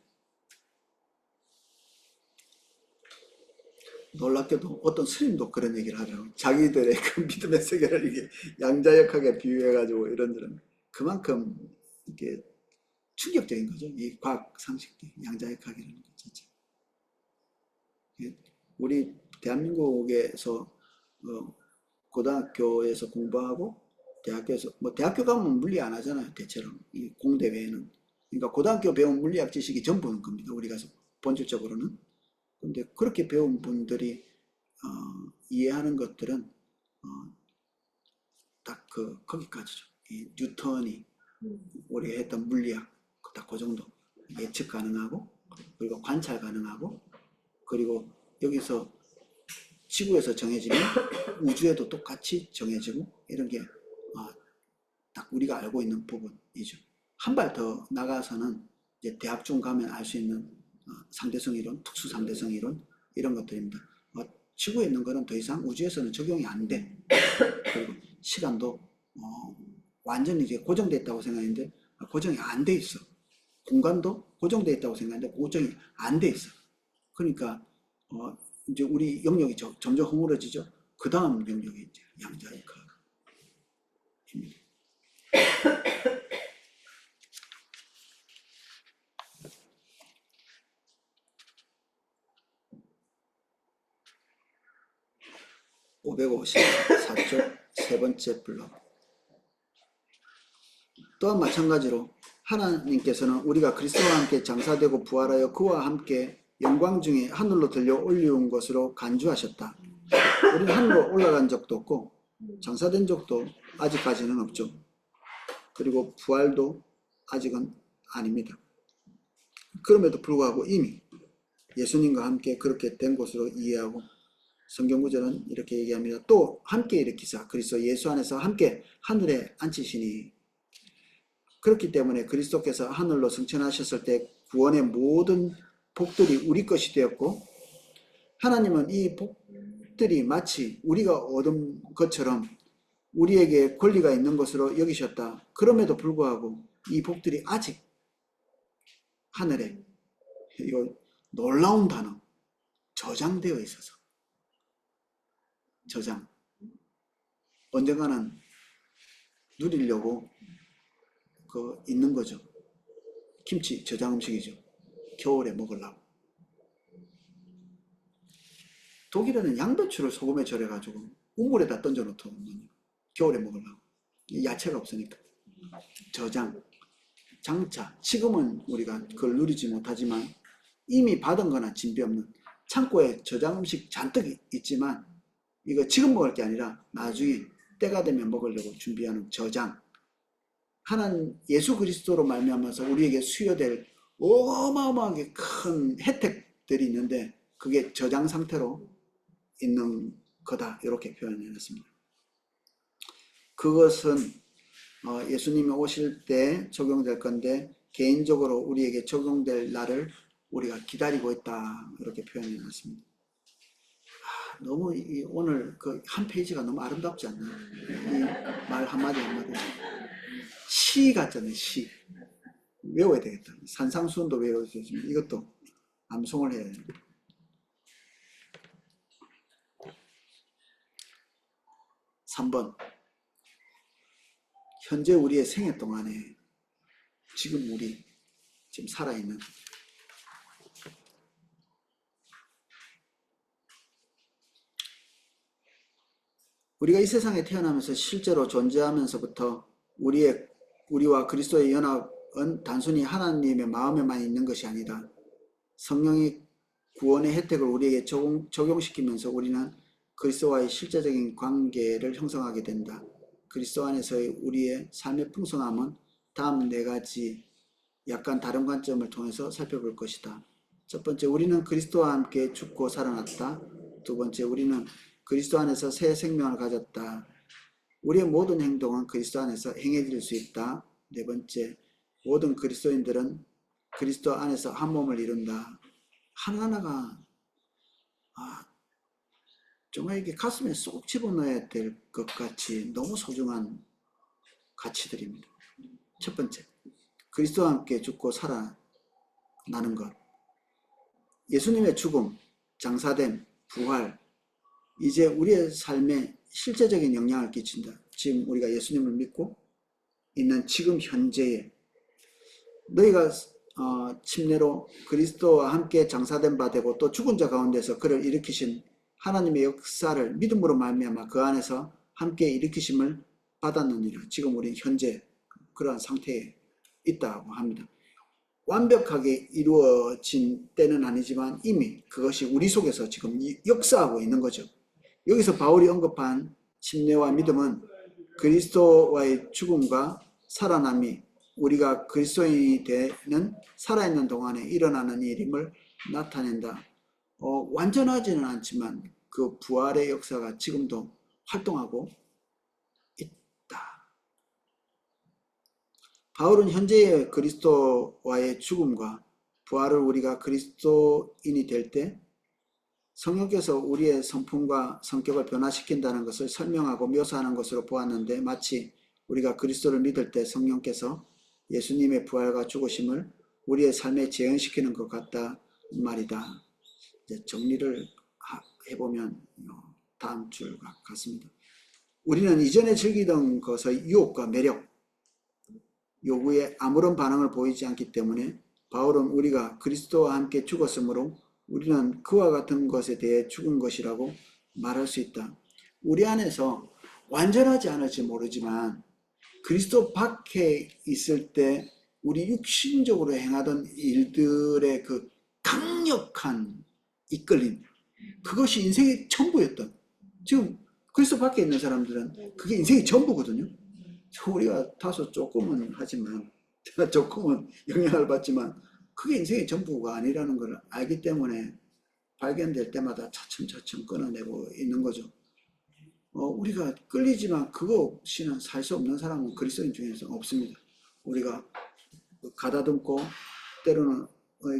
놀랍게도 어떤 스님도 그런 얘기를 하더라고요. 자기들의 그 믿음의 세계를 이게 양자역학에 비유해가지고 이런저런 그만큼 이게 충격적인 거죠. 이 과학 상식이 양자역학이라는 것 자체. 우리 대한민국에서 고등학교에서 공부하고 대학교에서 대학교 가면 물리 안 하잖아요. 대체로 이 공대 외에는. 그러니까 고등학교 배운 물리학 지식이 전부인 겁니다. 우리 가서 본질적으로는. 근데 그렇게 배운 분들이 이해하는 것들은 딱 거기까지죠. 이 뉴턴이 우리가 했던 물리학 딱 그 정도 예측 가능하고, 그리고 관찰 가능하고, 그리고 여기서 지구에서 정해지면 우주에도 똑같이 정해지고, 이런 게 딱 우리가 알고 있는 부분이죠. 한 발 더 나가서는 이제 대학중 가면 알 수 있는 상대성 이론, 특수 상대성 이론 이런 것들입니다. 지구에 있는 거는 더 이상 우주에서는 적용이 안 돼. 그리고 시간도 완전히 이제 고정되어 있다고 생각했는데 고정이 안 돼 있어. 공간도 고정되어 있다고 생각했는데 고정이 안 돼 있어. 그러니까 이제 우리 영역이 점점 허물어지죠. 그 다음 영역이 이제 양자역학입니다. 554쪽 세 번째 블록. 또한 마찬가지로 하나님께서는 우리가 그리스도와 함께 장사되고 부활하여 그와 함께 영광 중에 하늘로 들려 올리운 것으로 간주하셨다. 우리는 하늘로 올라간 적도 없고 장사된 적도 아직까지는 없죠. 그리고 부활도 아직은 아닙니다. 그럼에도 불구하고 이미 예수님과 함께 그렇게 된 것으로 이해하고 성경구절은 이렇게 얘기합니다. 또 함께 일으키사 그리스도 예수 안에서 함께 하늘에 앉히시니. 그렇기 때문에 그리스도께서 하늘로 승천하셨을 때 구원의 모든 복들이 우리 것이 되었고 하나님은 이 복들이 마치 우리가 얻은 것처럼 우리에게 권리가 있는 것으로 여기셨다. 그럼에도 불구하고 이 복들이 아직 하늘에, 이거 놀라운 단어, 저장되어 있어서, 저장, 언젠가는 누리려고 있는 거죠. 김치 저장 음식이죠. 겨울에 먹으려고. 독일에는 양배추를 소금에 절여가지고 우물에다 던져 놓거든요. 겨울에 먹으려고. 야채가 없으니까. 저장, 장차. 지금은 우리가 그걸 누리지 못하지만 이미 받은 거나 진비 없는 창고에 저장 음식 잔뜩 있지만 이거 지금 먹을 게 아니라 나중에 때가 되면 먹으려고 준비하는 저장. 하나님 예수 그리스도로 말미암아서 우리에게 수여될 어마어마하게 큰 혜택들이 있는데 그게 저장 상태로 있는 거다. 이렇게 표현해놨습니다. 그것은 예수님이 오실 때 적용될 건데 개인적으로 우리에게 적용될 날을 우리가 기다리고 있다. 이렇게 표현해놨습니다. 너무 오늘 그 한 페이지가 너무 아름답지 않나요? 이 말 한마디 한마디. 시 같잖아요. 시. 외워야 되겠다. 산상수훈도 외워야지만 이것도 암송을 해야 됩니다. 3번. 현재 우리의 생애 동안에 지금 우리 지금 살아있는 우리가 이 세상에 태어나면서 실제로 존재하면서부터 우리와 그리스도의 연합은 단순히 하나님의 마음에만 있는 것이 아니다. 성령이 구원의 혜택을 우리에게 적용시키면서 우리는 그리스도와의 실제적인 관계를 형성하게 된다. 그리스도 안에서의 우리의 삶의 풍성함은 다음 4가지 약간 다른 관점을 통해서 살펴볼 것이다. 첫 번째, 우리는 그리스도와 함께 죽고 살아났다. 두 번째, 우리는 그리스도 안에서 새 생명을 가졌다. 우리의 모든 행동은 그리스도 안에서 행해질 수 있다. 네 번째, 모든 그리스도인들은 그리스도 안에서 한 몸을 이룬다. 하나하나가 정말 이게 가슴에 쏙 집어넣어야 될 것 같이 너무 소중한 가치들입니다. 첫 번째, 그리스도와 함께 죽고 살아나는 것. 예수님의 죽음, 장사됨, 부활, 이제 우리의 삶에 실제적인 영향을 끼친다. 지금 우리가 예수님을 믿고 있는 지금 현재에 너희가 침례로 그리스도와 함께 장사된 바 되고 또 죽은 자 가운데서 그를 일으키신 하나님의 역사를 믿음으로 말미암아 그 안에서 함께 일으키심을 받았느니라. 지금 우리는 현재 그러한 상태에 있다고 합니다. 완벽하게 이루어진 때는 아니지만 이미 그것이 우리 속에서 지금 역사하고 있는 거죠. 여기서 바울이 언급한 침례와 믿음은 그리스도와의 죽음과 살아남이 우리가 그리스도인이 되는 살아있는 동안에 일어나는 일임을 나타낸다. 완전하지는 않지만 그 부활의 역사가 지금도 활동하고 있다. 바울은 현재의 그리스도와의 죽음과 부활을 우리가 그리스도인이 될 때 성령께서 우리의 성품과 성격을 변화시킨다는 것을 설명하고 묘사하는 것으로 보았는데, 마치 우리가 그리스도를 믿을 때 성령께서 예수님의 부활과 죽으심을 우리의 삶에 재현시키는 것 같다 말이다. 이제 정리를 해보면 다음 줄과 같습니다. 우리는 이전에 즐기던 것의 유혹과 매력, 요구에 아무런 반응을 보이지 않기 때문에 바울은 우리가 그리스도와 함께 죽었으므로 우리는 그와 같은 것에 대해 죽은 것이라고 말할 수 있다. 우리 안에서 완전하지 않을지 모르지만 그리스도 밖에 있을 때 우리 육신적으로 행하던 일들의 그 강력한 이끌림, 그것이 인생의 전부였던, 지금 그리스도 밖에 있는 사람들은 그게 인생의 전부거든요. 우리가 다소 조금은 하지만, 조금은 영향을 받지만 그게 인생의 전부가 아니라는 걸 알기 때문에 발견될 때마다 차츰차츰 끊어내고 있는 거죠. 우리가 끌리지만 그거 없이는 살 수 없는 사람은 그리스도인 중에서 없습니다. 우리가 가다듬고 때로는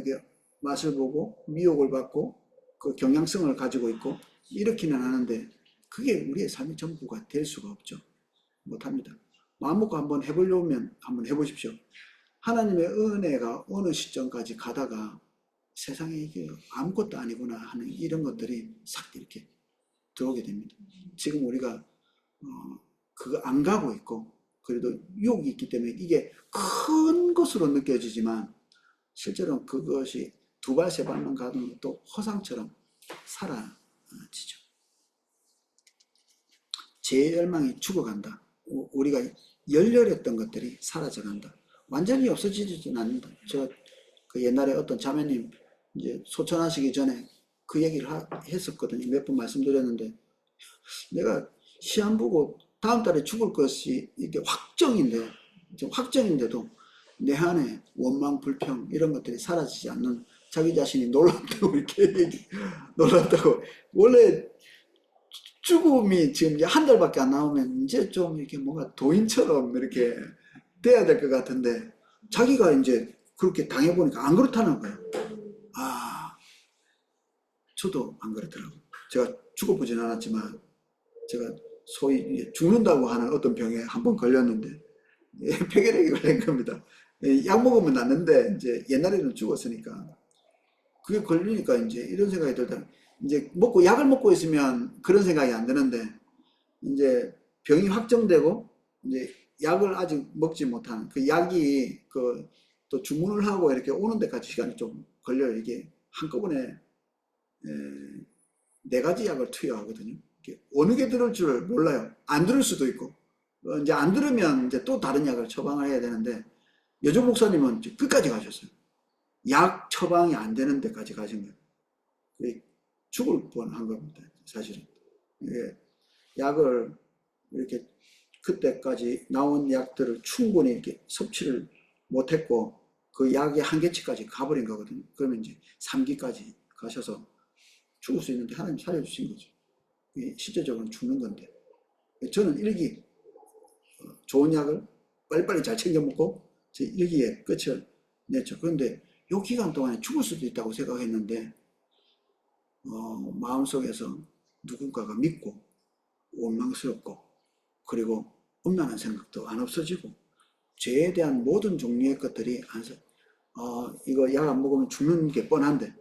이게 맛을 보고 미혹을 받고 그 경향성을 가지고 있고 이렇게는 하는데, 그게 우리의 삶의 전부가 될 수가 없죠. 못합니다. 마음 먹고 한번 해보려면 한번 해보십시오. 하나님의 은혜가 어느 시점까지 가다가 세상에 이게 아무것도 아니구나 하는 이런 것들이 싹 이렇게 들어오게 됩니다. 지금 우리가 그거 안 가고 있고, 그래도 유혹이 있기 때문에 이게 큰 것으로 느껴지지만 실제로는 그것이 두 발, 세 발만 가도 또 허상처럼 사라지죠. 죄의 열망이 죽어간다. 우리가 열렬했던 것들이 사라져간다. 완전히 없어지지는 않는다. 제가 그 옛날에 어떤 자매님 이제 소천하시기 전에 그 얘기를 했었거든요. 몇 번 말씀드렸는데, 내가 시험 보고 다음 달에 죽을 것이 이게 확정인데도 내 안에 원망, 불평 이런 것들이 사라지지 않는 자기 자신이 놀랍다고 이렇게 놀랍다고. 원래 죽음이 지금 이제 한 달밖에 안 남으면 이제 좀 이렇게 뭔가 도인처럼 이렇게 돼야 될 것 같은데, 자기가 이제 그렇게 당해보니까 안 그렇다는 거예요. 아, 저도 안 그렇더라고요. 제가 죽어보진 않았지만, 제가 소위 죽는다고 하는 어떤 병에 한 번 걸렸는데, 폐결핵이 걸린 겁니다. 약 먹으면 낫는데, 이제 옛날에는 죽었으니까. 그게 걸리니까 이제 이런 생각이 들다. 이제 약을 먹고 있으면 그런 생각이 안 드는데, 이제 병이 확정되고, 이제 약을 아직 먹지 못한 그 약이 또 주문을 하고 이렇게 오는 데까지 시간이 좀 걸려요. 이게 한꺼번에 네 가지 약을 투여하거든요. 어느 게 들을 줄 몰라요. 안 들을 수도 있고, 이제 안 들으면 이제 또 다른 약을 처방을 해야 되는데, 여조 목사님은 끝까지 가셨어요. 약 처방이 안 되는 데까지 가신 거예요. 죽을 뻔한 겁니다, 사실은. 약을 이렇게 그때까지 나온 약들을 충분히 이렇게 섭취를 못했고, 그 약의 한계치까지 가버린 거거든요. 그러면 이제 3기까지 가셔서 죽을 수 있는데 하나님 살려주신 거죠. 실제적으로는 죽는 건데, 저는 1기 좋은 약을 빨리빨리 잘 챙겨 먹고 제 1기의 끝을 냈죠. 그런데 이 기간 동안에 죽을 수도 있다고 생각했는데, 마음속에서 누군가가 믿고 원망스럽고, 그리고 음란한 생각도 안 없어지고, 죄에 대한 모든 종류의 것들이 이거 약 안 먹으면 죽는 게 뻔한데,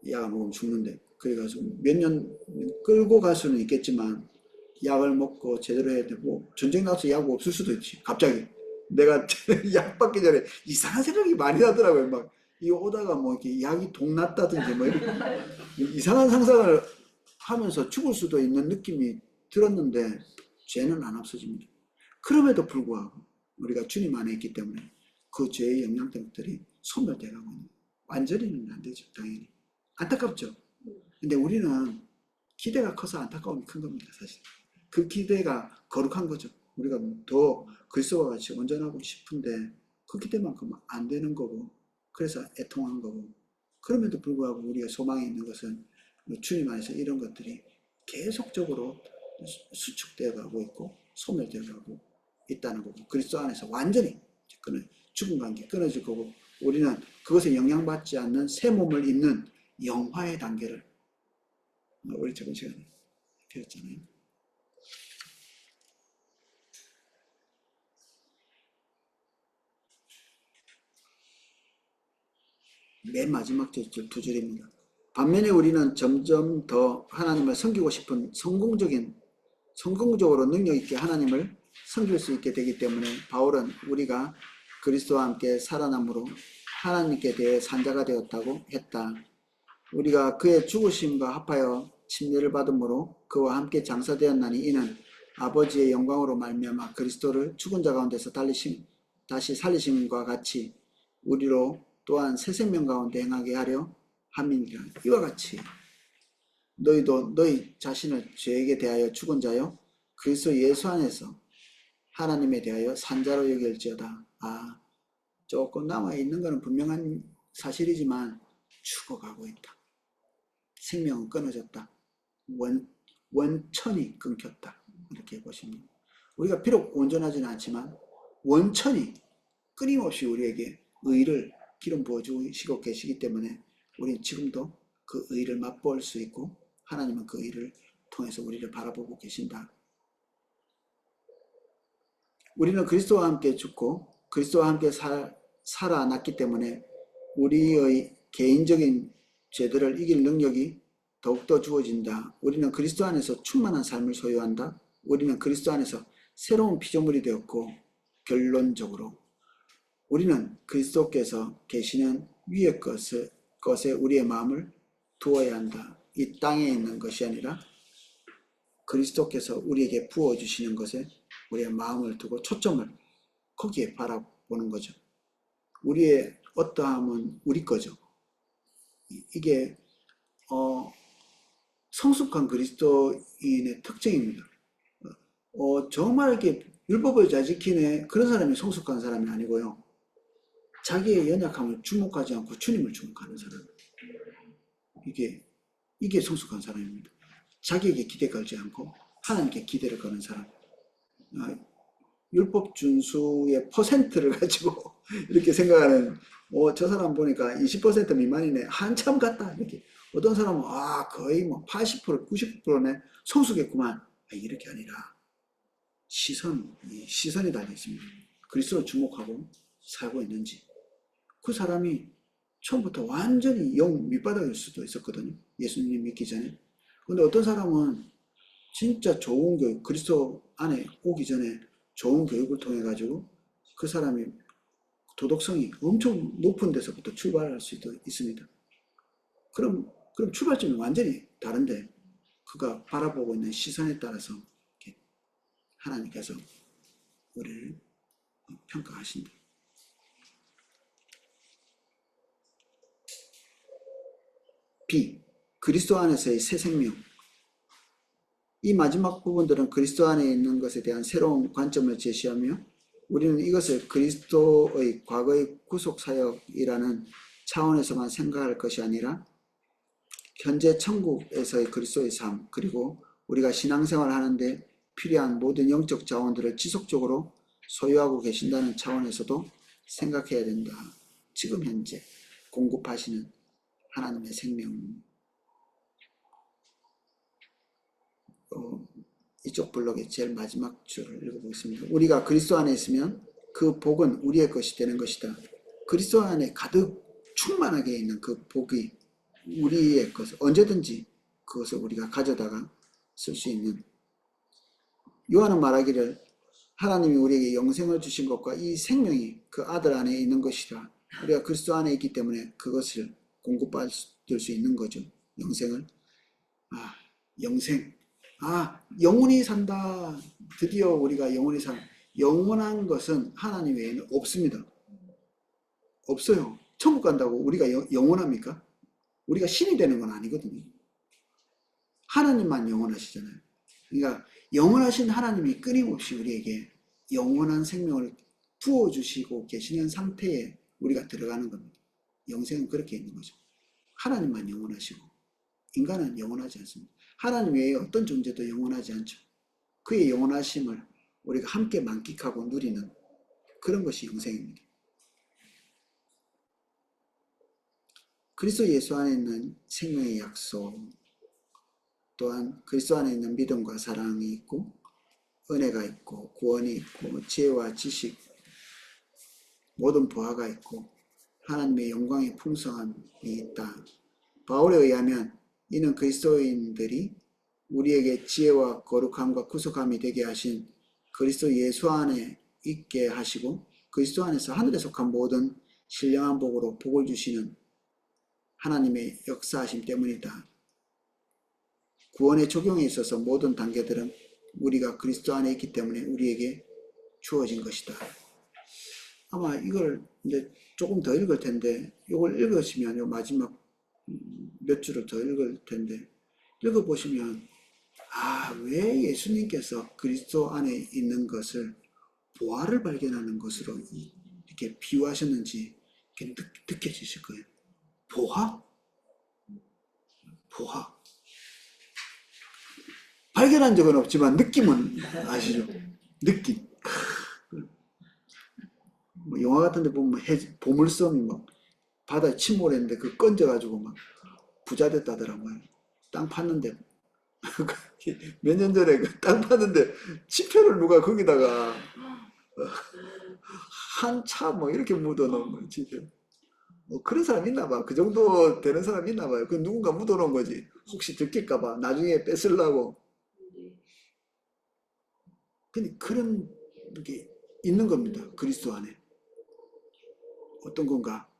약 안 먹으면 죽는데, 그래가지고 몇 년 끌고 갈 수는 있겠지만 약을 먹고 제대로 해야 되고, 전쟁 나서 약 없을 수도 있지. 갑자기 내가 약 받기 전에 이상한 생각이 많이 나더라고요. 막 이 오다가 뭐 이렇게 약이 동났다든지 뭐 이렇게 이상한 상상을 하면서 죽을 수도 있는 느낌이 들었는데, 죄는 안 없어집니다. 그럼에도 불구하고 우리가 주님 안에 있기 때문에 그 죄의 영향들이 소멸돼가고 있는, 완전히는 안 되죠, 당연히. 안타깝죠. 근데 우리는 기대가 커서 안타까움이 큰 겁니다, 사실. 그 기대가 거룩한 거죠. 우리가 더 그리스도와 같이 온전하고 싶은데 그 기대만큼 안 되는 거고, 그래서 애통한 거고. 그럼에도 불구하고 우리가 소망이 있는 것은 주님 안에서 이런 것들이 계속적으로 수축되어 가고 있고 소멸되어 가고 있다는 거고, 그리스도 안에서 완전히 죽은 관계 끊어질 거고, 우리는 그것에 영향받지 않는 새 몸을 입는 영화의 단계를 우리 저번 시간에 배웠잖아요. 맨 마지막 두 줄입니다. 반면에 우리는 점점 더 하나님을 섬기고 싶은 성공적으로 능력 있게 하나님을 섬길 수 있게 되기 때문에 바울은 우리가 그리스도와 함께 살아남으로 하나님께 대해 산자가 되었다고 했다. 우리가 그의 죽으심과 합하여 침례를 받음으로 그와 함께 장사되었나니 이는 아버지의 영광으로 말미암아 그리스도를 죽은 자 가운데서 다시 살리심과 같이 우리로 또한 새 생명 가운데 행하게 하려 함이니라. 이와 같이 너희도 너희 자신을 죄에게 대하여 죽은 자요 그리스도 예수 안에서 하나님에 대하여 산자로 여길지어다. 조금 남아있는 것은 분명한 사실이지만 죽어가고 있다. 생명은 끊어졌다. 원천이 끊겼다. 이렇게 보십니다. 우리가 비록 온전하지는 않지만 원천이 끊임없이 우리에게 의를 기름 부어주시고 계시기 때문에 우리는 지금도 그 의를 맛볼 수 있고 하나님은 그 의를 통해서 우리를 바라보고 계신다. 우리는 그리스도와 함께 죽고 그리스도와 함께 살아났기 때문에 우리의 개인적인 죄들을 이길 능력이 더욱더 주어진다. 우리는 그리스도 안에서 충만한 삶을 소유한다. 우리는 그리스도 안에서 새로운 피조물이 되었고 결론적으로 우리는 그리스도께서 계시는 위의 것에 우리의 마음을 두어야 한다. 이 땅에 있는 것이 아니라 그리스도께서 우리에게 부어주시는 것에 우리의 마음을 두고 초점을 거기에 바라보는 거죠. 우리의 어떠함은 우리 거죠. 이게 성숙한 그리스도인의 특징입니다. 정말 이렇게 율법을 잘 지키네 그런 사람이 성숙한 사람이 아니고요. 자기의 연약함을 주목하지 않고 주님을 주목하는 사람. 이게 성숙한 사람입니다. 자기에게 기대 걸지 않고 하나님께 기대를 거는 사람. 율법 준수의 퍼센트를 가지고 이렇게 생각하는 저 사람 보니까 20% 미만이네. 한참 같다. 이렇게. 어떤 사람은 거의 뭐 80%, 90%네. 성숙했구만. 이렇게 아니라 시선이 달려 있습니다. 그리스도를 주목하고 살고 있는지. 그 사람이 처음부터 완전히 영 밑바닥일 수도 있었거든요. 예수님 믿기 전에. 근데 어떤 사람은 진짜 좋은 교육, 그리스도 안에 오기 전에 좋은 교육을 통해 가지고 그 사람이 도덕성이 엄청 높은 데서부터 출발할 수도 있습니다. 그럼 출발점이 완전히 다른데 그가 바라보고 있는 시선에 따라서 하나님께서 우리를 평가하신다. B. 그리스도 안에서의 새 생명. 이 마지막 부분들은 그리스도 안에 있는 것에 대한 새로운 관점을 제시하며 우리는 이것을 그리스도의 과거의 구속사역이라는 차원에서만 생각할 것이 아니라 현재 천국에서의 그리스도의 삶 그리고 우리가 신앙생활을 하는데 필요한 모든 영적 자원들을 지속적으로 소유하고 계신다는 차원에서도 생각해야 된다. 지금 현재 공급하시는 하나님의 생명. 이쪽 블록의 제일 마지막 줄을 읽어보겠습니다. 우리가 그리스도 안에 있으면 그 복은 우리의 것이 되는 것이다. 그리스도 안에 가득 충만하게 있는 그 복이 우리의 것, 언제든지 그것을 우리가 가져다가 쓸 수 있는. 요한은 말하기를 하나님이 우리에게 영생을 주신 것과 이 생명이 그 아들 안에 있는 것이라. 우리가 그리스도 안에 있기 때문에 그것을 공급받을 수 있는 거죠. 영생을. 영생. 영원히 산다. 드디어 우리가 영원히 산. 영원한 것은 하나님 외에는 없습니다. 없어요. 천국 간다고 우리가 영원합니까? 우리가 신이 되는 건 아니거든요. 하나님만 영원하시잖아요. 그러니까 영원하신 하나님이 끊임없이 우리에게 영원한 생명을 부어주시고 계시는 상태에 우리가 들어가는 겁니다. 영생은 그렇게 있는 거죠. 하나님만 영원하시고 인간은 영원하지 않습니다. 하나님 외에 어떤 존재도 영원하지 않죠. 그의 영원하심을 우리가 함께 만끽하고 누리는 그런 것이 영생입니다. 그리스도 예수 안에 있는 생명의 약속, 또한 그리스도 안에 있는 믿음과 사랑이 있고 은혜가 있고 구원이 있고 지혜와 지식, 모든 보화가 있고 하나님의 영광의 풍성함이 있다. 바울에 의하면 이는 그리스도인들이 우리에게 지혜와 거룩함과 구속함이 되게 하신 그리스도 예수 안에 있게 하시고 그리스도 안에서 하늘에 속한 모든 신령한 복으로 복을 주시는 하나님의 역사하심 때문이다. 구원의 적용에 있어서 모든 단계들은 우리가 그리스도 안에 있기 때문에 우리에게 주어진 것이다. 아마 이걸 이제 조금 더 읽을 텐데 이걸 읽으시면 요 마지막 몇 줄을 더 읽을 텐데 읽어보시면 왜 예수님께서 그리스도 안에 있는 것을 보화를 발견하는 것으로 이렇게 비유하셨는지 이렇게 느껴지실 거예요. 보화? 보화. 발견한 적은 없지만 느낌은 아시죠? 느낌. 뭐 영화 같은 데 보면 보물섬이 막 바다에 침몰했는데 그 건져가지고 막 부자 됐다더라고요. 땅 팠는데 몇 년 전에 그 땅 팠는데 지표를 누가 거기다가 한 차 뭐 이렇게 묻어놓은 거예요. 지표. 뭐 그런 사람 있나 봐. 그 정도 되는 사람 있나 봐요. 그 누군가 묻어놓은 거지. 혹시 들킬까 봐 나중에 뺏으려고. 근데 그런 게 있는 겁니다. 그리스도 안에. 어떤 건가?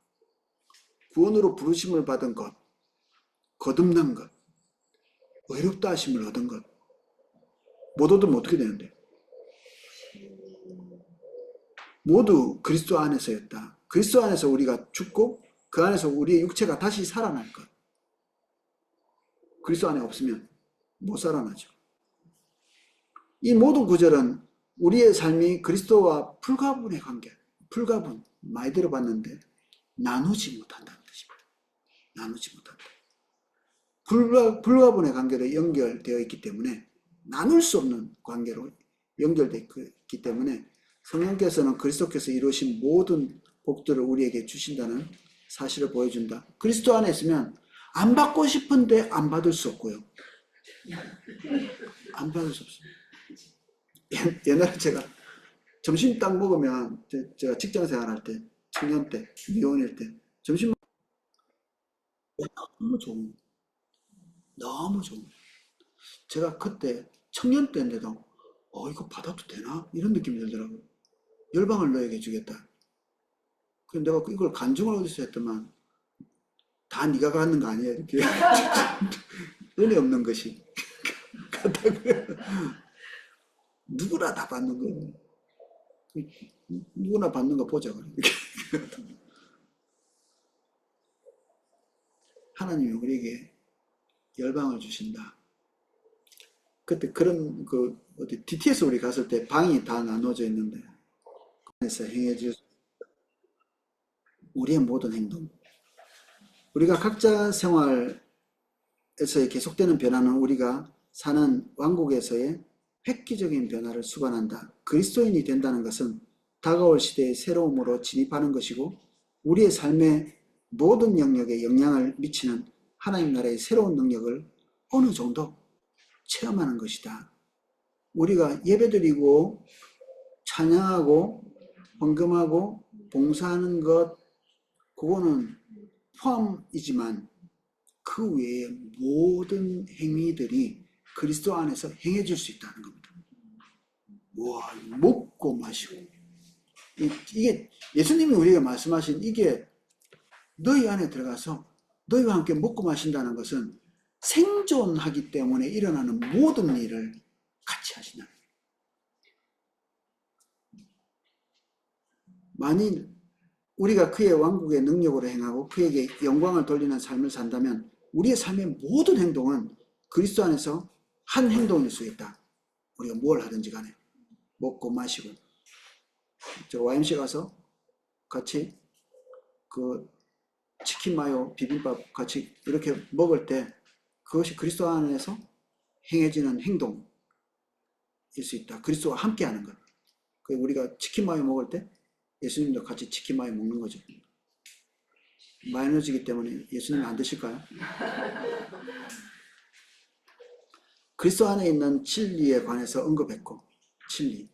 구원으로 부르심을 받은 것, 거듭난 것, 의롭다 하심을 얻은 것. 못 얻으면 어떻게 되는데? 모두 그리스도 안에서였다. 그리스도 안에서 우리가 죽고 그 안에서 우리의 육체가 다시 살아날 것. 그리스도 안에 없으면 못 살아나죠. 이 모든 구절은 우리의 삶이 그리스도와 불가분의 관계, 불가분 많이 들어봤는데 나누지 못한다는 뜻입니다. 나누지 못한다. 불가분의 관계로 연결되어 있기 때문에 나눌 수 없는 관계로 연결되어 있기 때문에 성령께서는 그리스도께서 이루신 모든 복들을 우리에게 주신다는 사실을 보여준다. 그리스도 안에 있으면 안 받고 싶은데 안 받을 수 없고요. 안 받을 수 없어요. 옛날에 제가 점심 딱 먹으면 제가 직장 생활할 때, 청년 때, 미혼일 때 점심 너무 좋은, 너무 좋은. 제가 그때 청년 때인데도 이거 받아도 되나? 이런 느낌이 들더라고요. 열방을 너에게 주겠다. 그래서 내가 이걸 간증을 어디서 했더만 다 네가 갖는 거 아니야 이렇게 은혜 없는 것이 같다고요. 누구나 다 받는 거예요. 누구나 받는 거 보자. 하나님이 우리에게 열방을 주신다. 그때 그런 어디 DTS 우리 갔을 때 방이 다 나눠져 있는데 그래서 행해질 우리의 모든 행동, 우리가 각자 생활에서의 계속되는 변화는 우리가 사는 왕국에서의 획기적인 변화를 수반한다. 그리스도인이 된다는 것은 다가올 시대의 새로움으로 진입하는 것이고 우리의 삶의 모든 영역에 영향을 미치는 하나님 나라의 새로운 능력을 어느 정도 체험하는 것이다. 우리가 예배드리고 찬양하고 헌금하고 봉사하는 것 그거는 포함이지만 그 외의 모든 행위들이 그리스도 안에서 행해질 수 있다는 겁니다. 와, 먹고 마시고 이게 예수님이 우리에게 말씀하신 이게 너희 안에 들어가서 너희와 함께 먹고 마신다는 것은 생존하기 때문에 일어나는 모든 일을 같이 하시나. 만일 우리가 그의 왕국의 능력으로 행하고 그에게 영광을 돌리는 삶을 산다면 우리의 삶의 모든 행동은 그리스도 안에서 한 행동일 수 있다. 우리가 뭘 하든지 간에 먹고 마시고 저 YMC 가서 같이 그 치킨 마요 비빔밥 같이 이렇게 먹을 때 그것이 그리스도 안에서 행해지는 행동일 수 있다. 그리스도와 함께 하는 것. 우리가 치킨 마요 먹을 때 예수님도 같이 치킨 많이 먹는 거죠. 마요네즈이기 때문에 예수님 안 드실까요? 그리스도 안에 있는 진리에 관해서 언급했고, 진리.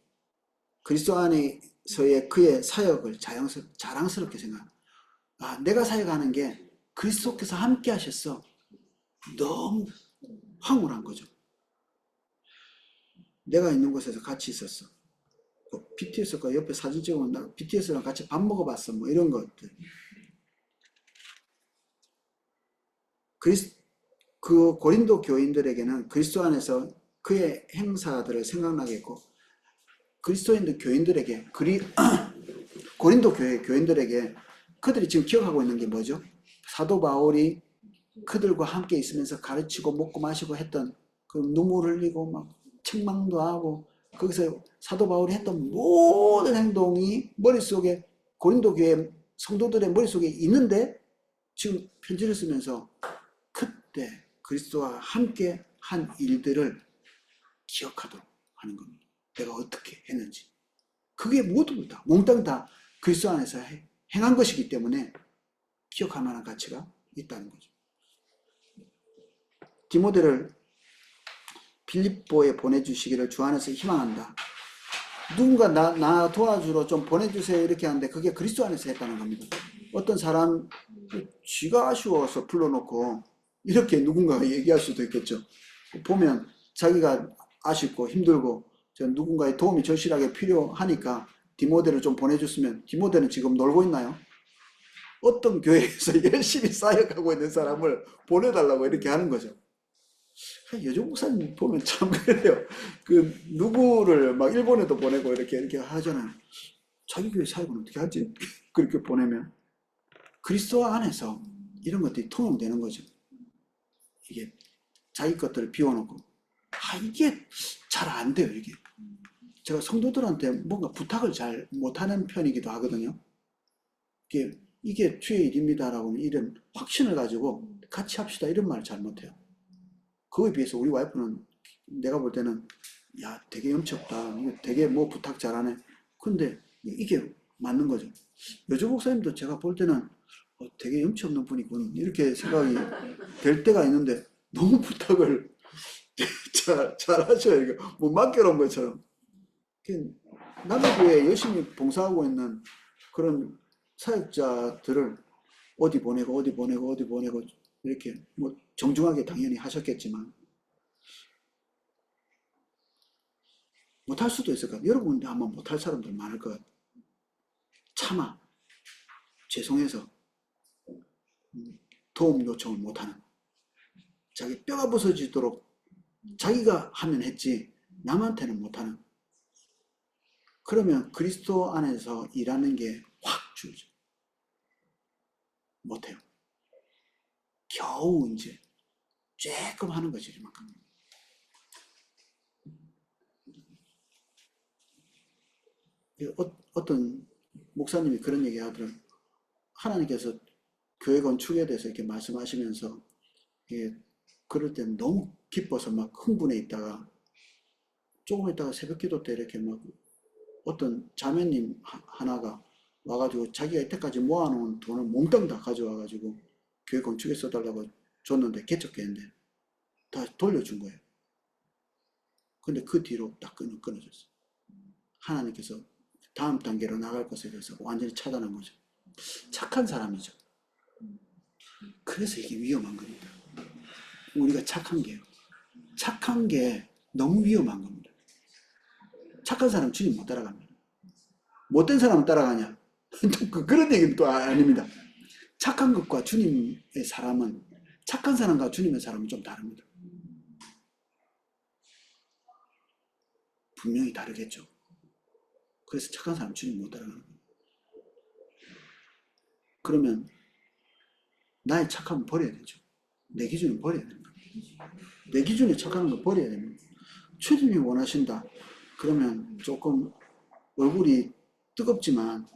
그리스도 안에서의 그의 사역을 자랑스럽게 생각합니다. 아, 내가 사역하는 게 그리스도께서 함께 하셨어. 너무 황홀한 거죠. 내가 있는 곳에서 같이 있었어. BTS가 옆에 사진 찍어본다. BTS랑 같이 밥 먹어봤어. 뭐 이런 것들. 그 고린도 교인들에게는 그리스도 안에서 그의 행사들을 생각나게 했고, 그리스도인들 교인들에게 고린도 교회 교인들에게 그들이 지금 기억하고 있는 게 뭐죠? 사도 바울이 그들과 함께 있으면서 가르치고 먹고 마시고 했던 그 눈물 흘리고 막 책망도 하고 거기서 사도 바울이 했던 모든 행동이 머릿속에 고린도 교회 성도들의 머릿속에 있는데 지금 편지를 쓰면서 그때 그리스도와 함께 한 일들을 기억하도록 하는 겁니다. 내가 어떻게 했는지. 그게 모두 다 몽땅 다 그리스도 안에서 행한 것이기 때문에 기억할 만한 가치가 있다는 거죠. 디모데를 빌립보에 보내주시기를 주 안에서 희망한다. 누군가 나 도와주러 좀 보내주세요 이렇게 하는데 그게 그리스도 안에서 했다는 겁니다. 어떤 사람 쥐가 아쉬워서 불러놓고 이렇게 누군가가 얘기할 수도 있겠죠. 보면 자기가 아쉽고 힘들고 누군가의 도움이 절실하게 필요하니까 디모데를 좀 보내줬으면 디모데는 지금 놀고 있나요? 어떤 교회에서 열심히 사역하고 있는 사람을 보내달라고 이렇게 하는 거죠. 여정 목사님 보면 참 그래요. 그 누구를 막 일본에도 보내고 이렇게 하잖아요. 자기 교회 사역은 어떻게 하지? 그렇게 보내면 그리스도 안에서 이런 것들이 통용되는 거죠. 이게 자기 것들을 비워놓고 이게 잘 안 돼요. 제가 성도들한테 뭔가 부탁을 잘 못하는 편이기도 하거든요. 이게 주의 일입니다라고 이런 확신을 가지고 같이 합시다 이런 말을 잘 못해요. 그거에 비해서 우리 와이프는 내가 볼 때는 야 되게 염치 없다. 되게 뭐 부탁 잘하네. 근데 이게 맞는 거죠. 여조 목사님도 제가 볼 때는 되게 염치 없는 분이군 이렇게 생각이 될 때가 있는데 너무 부탁을 잘 하셔요. 이거 뭐 맡겨놓은 것처럼. 남의 교회에 열심히 봉사하고 있는 그런 사역자들을 어디 보내고 이렇게 뭐 정중하게 당연히 하셨겠지만 못할 수도 있을 것 같아요. 여러분 아마 못할 사람들 많을 것 같아요. 차마 죄송해서 도움 요청을 못하는 자기 뼈가 부서지도록 자기가 하면 했지 남한테는 못하는 그러면 그리스도 안에서 일하는 게 확 줄죠. 못해요. 겨우 이제 조금 하는 거지 이만큼. 어떤 목사님이 그런 얘기 하더라고요. 하나님께서 교회 건축에 대해서 이렇게 말씀하시면서 그럴 때는 너무 기뻐서 막 흥분해 있다가 조금 있다가 새벽 기도 때 이렇게 막 어떤 자매님 하나가 와가지고 자기가 이때까지 모아놓은 돈을 몽땅 다 가져와가지고 교회 건축에 써달라고 줬는데 개척했는데 다 돌려준 거예요. 근데 그 뒤로 딱 끊어졌어요. 하나님께서 다음 단계로 나갈 것에 대해서 완전히 차단한 거죠. 착한 사람이죠. 그래서 이게 위험한 겁니다. 우리가 착한 게 너무 위험한 겁니다. 착한 사람 주님 못 따라갑니다. 못된 사람은 따라가냐? 그런 얘기는 또 아닙니다. 착한 것과 주님의 사람은 착한 사람과 주님의 사람은 좀 다릅니다. 분명히 다르겠죠. 그래서 착한 사람 주님 못 따라가는 거예요. 그러면 나의 착함은 버려야 되죠. 내 기준은 버려야 됩니다. 내 기준에 착한 걸 버려야 됩니다. 주님이 원하신다. 그러면 조금 얼굴이 뜨겁지만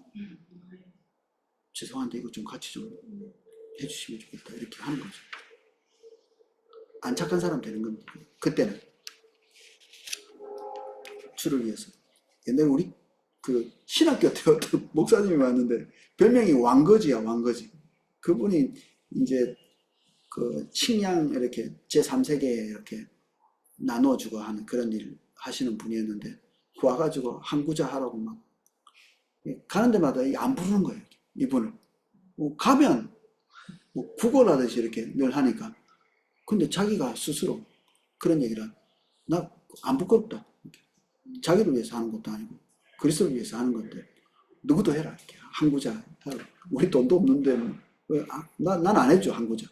죄송한데 이거 좀 같이 좀 해주시면 좋겠다. 이렇게 하는 거죠. 안 착한 사람 되는 겁니다. 그때는 주를 위해서. 옛날에 우리 그 신학교 때 어떤 목사님이 왔는데 별명이 왕거지야, 왕거지. 그분이 이제 그 식량 이렇게 제3세계에 이렇게 나눠주고 하는 그런 일 하시는 분이었는데 와가지고 한구자 하라고 막 가는 데마다 안 부르는 거예요. 이분을. 뭐 가면 뭐 구걸하듯이 이렇게 늘 하니까. 근데 자기가 스스로 그런 얘기를 나 안 부끄럽다. 자기를 위해서 하는 것도 아니고 그리스도를 위해서 하는 건데 누구도 해라. 이렇게 한구자 하라. 우리 돈도 없는데 난 안 해줘 한구자.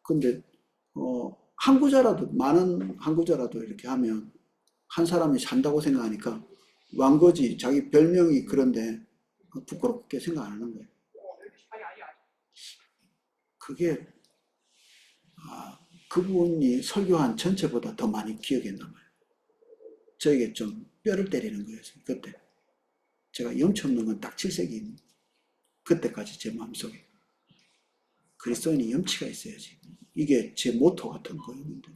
근데 한구자라도 많은 한구자라도 이렇게 하면 한 사람이 산다고 생각하니까 왕거지 자기 별명이 그런데 부끄럽게 생각 안 하는 거예요. 그게 그분이 설교한 전체보다 더 많이 기억에 남아요. 저에게 좀 뼈를 때리는 거였어요. 그때 제가 염치 없는 건 딱 7세기 그때까지 제 마음속에 그리스도인이 염치가 있어야지. 이게 제 모토 같은 거였는데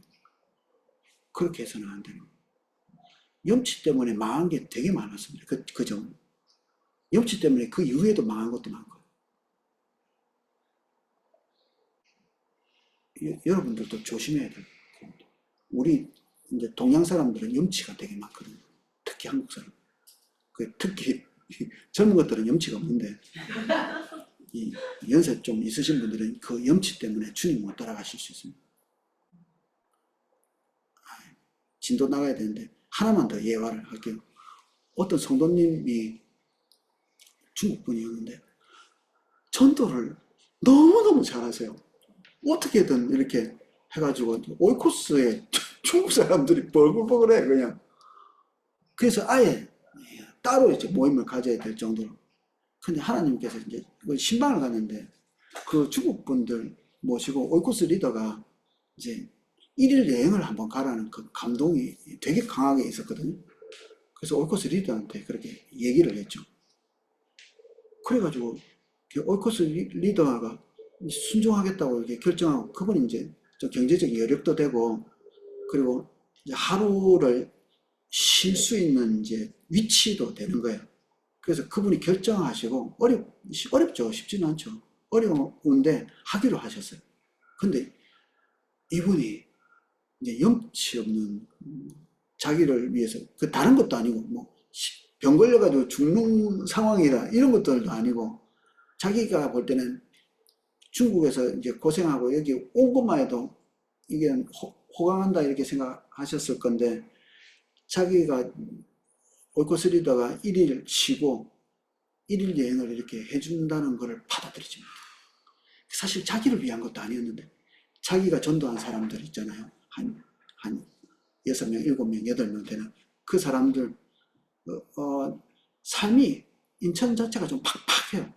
그렇게 해서는 안 되는 거예요. 염치 때문에 망한 게 되게 많았습니다. 그전 염치 때문에 그 이후에도 망한 것도 많고 여러분들도 조심해야 돼요. 우리 이제 동양 사람들은 염치가 되게 많거든요. 특히 한국 사람. 특히 젊은 것들은 염치가 없는데 이 연세 좀 있으신 분들은 그 염치 때문에 주님 못 따라가실 수 있습니다. 진도 나가야 되는데 하나만 더 예화를 할게요. 어떤 성도님이 중국 분이었는데 전도를 너무너무 잘하세요. 어떻게든 이렇게 해가지고 오이코스에 중국 사람들이 벌글벌글해 그냥. 그래서 아예 따로 이제 모임을 가져야 될 정도로. 근데 하나님께서 이제 신방을 갔는데 그 중국 분들 모시고 오이코스 리더가 이제 1일 여행을 한번 가라는 그 감동이 되게 강하게 있었거든요. 그래서 오이코스 리더한테 그렇게 얘기를 했죠. 그래가지고 오이코스 리더가 순종하겠다고 이렇게 결정하고 그분이 이제 좀 경제적 여력도 되고 그리고 이제 하루를 쉴 수 있는 이제 위치도 되는 거예요. 그래서 그분이 결정하시고 어렵죠. 쉽지는 않죠. 어려운데 하기로 하셨어요. 근데 이분이 이제 염치 없는 자기를 위해서 그 다른 것도 아니고 뭐 병 걸려가지고 죽는 상황이라 이런 것들도 아니고 자기가 볼 때는 중국에서 이제 고생하고 여기 온 것만 해도 이게 호강한다 이렇게 생각하셨을 건데 자기가 오이코스 리더가 1일 쉬고 1일 여행을 이렇게 해준다는 것을 받아들이지 못해요. 사실 자기를 위한 것도 아니었는데 자기가 전도한 사람들 있잖아요. 한 6명, 7명, 8명 되는 그 사람들 삶이 인천 자체가 좀 팍팍해요.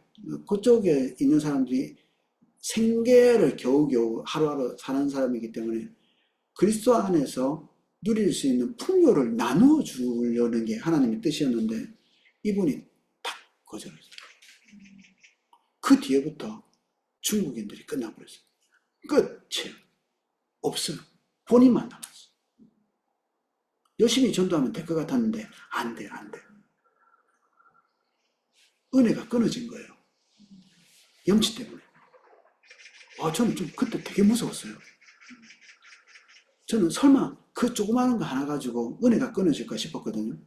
그쪽에 있는 사람들이 생계를 겨우겨우 하루하루 사는 사람이기 때문에 그리스도 안에서 누릴 수 있는 풍요를 나누어 주려는 게 하나님의 뜻이었는데 이분이 딱 거절했어요. 그 뒤에부터 중국인들이 끝나버렸어요. 끝이에요. 없어요. 본인만 남았어요. 열심히 전도하면 될 것 같았는데 안 돼, 안 돼. 은혜가 끊어진 거예요. 염치 때문에. 저는 좀 그때 되게 무서웠어요. 저는 설마 그 조그마한 거 하나 가지고 은혜가 끊어질까 싶었거든요.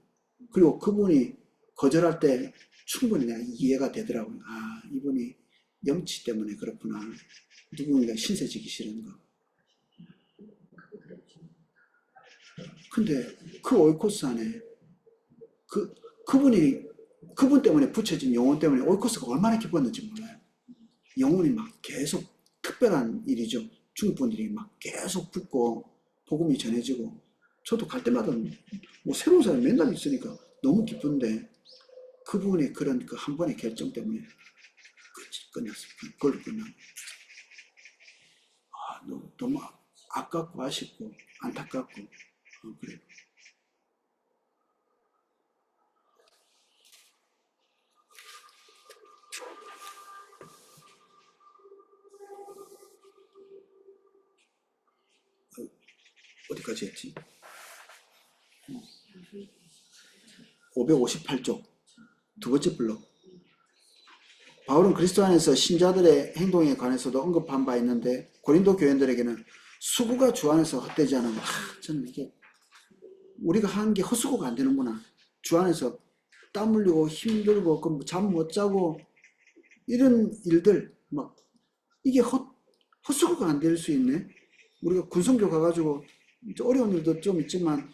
그리고 그분이 거절할 때 충분히 내가 이해가 되더라고요. 이분이 염치 때문에 그렇구나. 누군가 신세지기 싫은 거. 근데 그 오이코스 안에 그분 때문에 붙여진 영혼 때문에 오이코스가 얼마나 기뻤는지 몰라요. 영혼이 막 계속 특별한 일이죠. 중국 분들이 막 계속 붙고 복음이 전해지고 저도 갈 때마다 뭐 새로운 사람이 맨날 있으니까 너무 기쁜데 그분의 그런 그 한 번의 결정 때문에 끝났어요. 그걸로 끝나고 너무 아깝고 아쉽고 안타깝고 그래요. 어디까지 했지? 558쪽. 두 번째 블록. 바울은 그리스도 안에서 신자들의 행동에 관해서도 언급한 바 있는데 고린도 교인들에게는 수고가 주 안에서 헛되지 않은 거. 저는 이게 우리가 하는 게 헛수고가 안 되는구나. 주 안에서 땀 흘리고 힘들고 잠 못 자고 이런 일들 막 이게 헛수고가 안 될 수 있네. 우리가 군성교 가가지고 어려운 일도 좀 있지만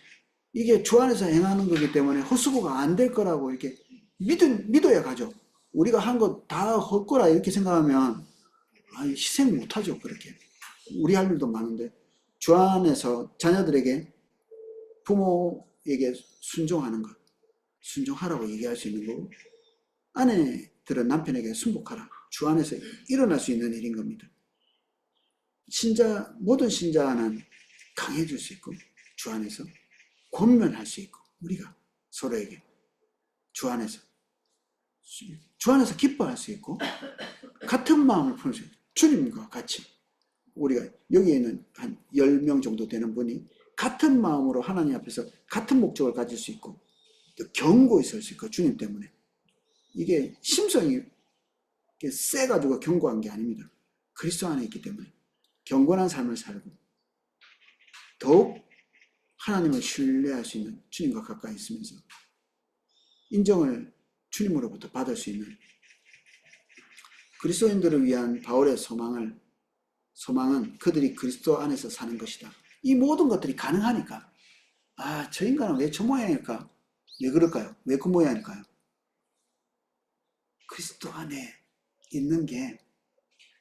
이게 주 안에서 행하는 거기 때문에 헛수고가 안 될 거라고 이렇게 믿어야 가죠. 우리가 한 거 다 헛거라 이렇게 생각하면 희생 못하죠. 그렇게 우리 할 일도 많은데 주 안에서 자녀들에게 부모에게 순종하는 것, 순종하라고 얘기할 수 있는 거고 아내들은 남편에게 순복하라. 주 안에서 일어날 수 있는 일인 겁니다. 모든 신자는 강해질 수 있고 주 안에서 권면할 수 있고 우리가 서로에게 주 안에서 기뻐할 수 있고 같은 마음을 품을 수 있고 주님과 같이 우리가 여기에 있는 한 10명 정도 되는 분이 같은 마음으로 하나님 앞에서 같은 목적을 가질 수 있고 또 견고 있을 수 있고 주님 때문에 이게 심성이 세가지고 견고한 게 아닙니다. 그리스도 안에 있기 때문에 경건한 삶을 살고 더욱 하나님을 신뢰할 수 있는 주님과 가까이 있으면서 인정을 주님으로부터 받을 수 있는 그리스도인들을 위한 바울의 소망은 그들이 그리스도 안에서 사는 것이다. 이 모든 것들이 가능하니까 저 인간은 왜 저 모양일까? 왜 그럴까요? 왜 그 모양일까요? 그리스도 안에 있는 게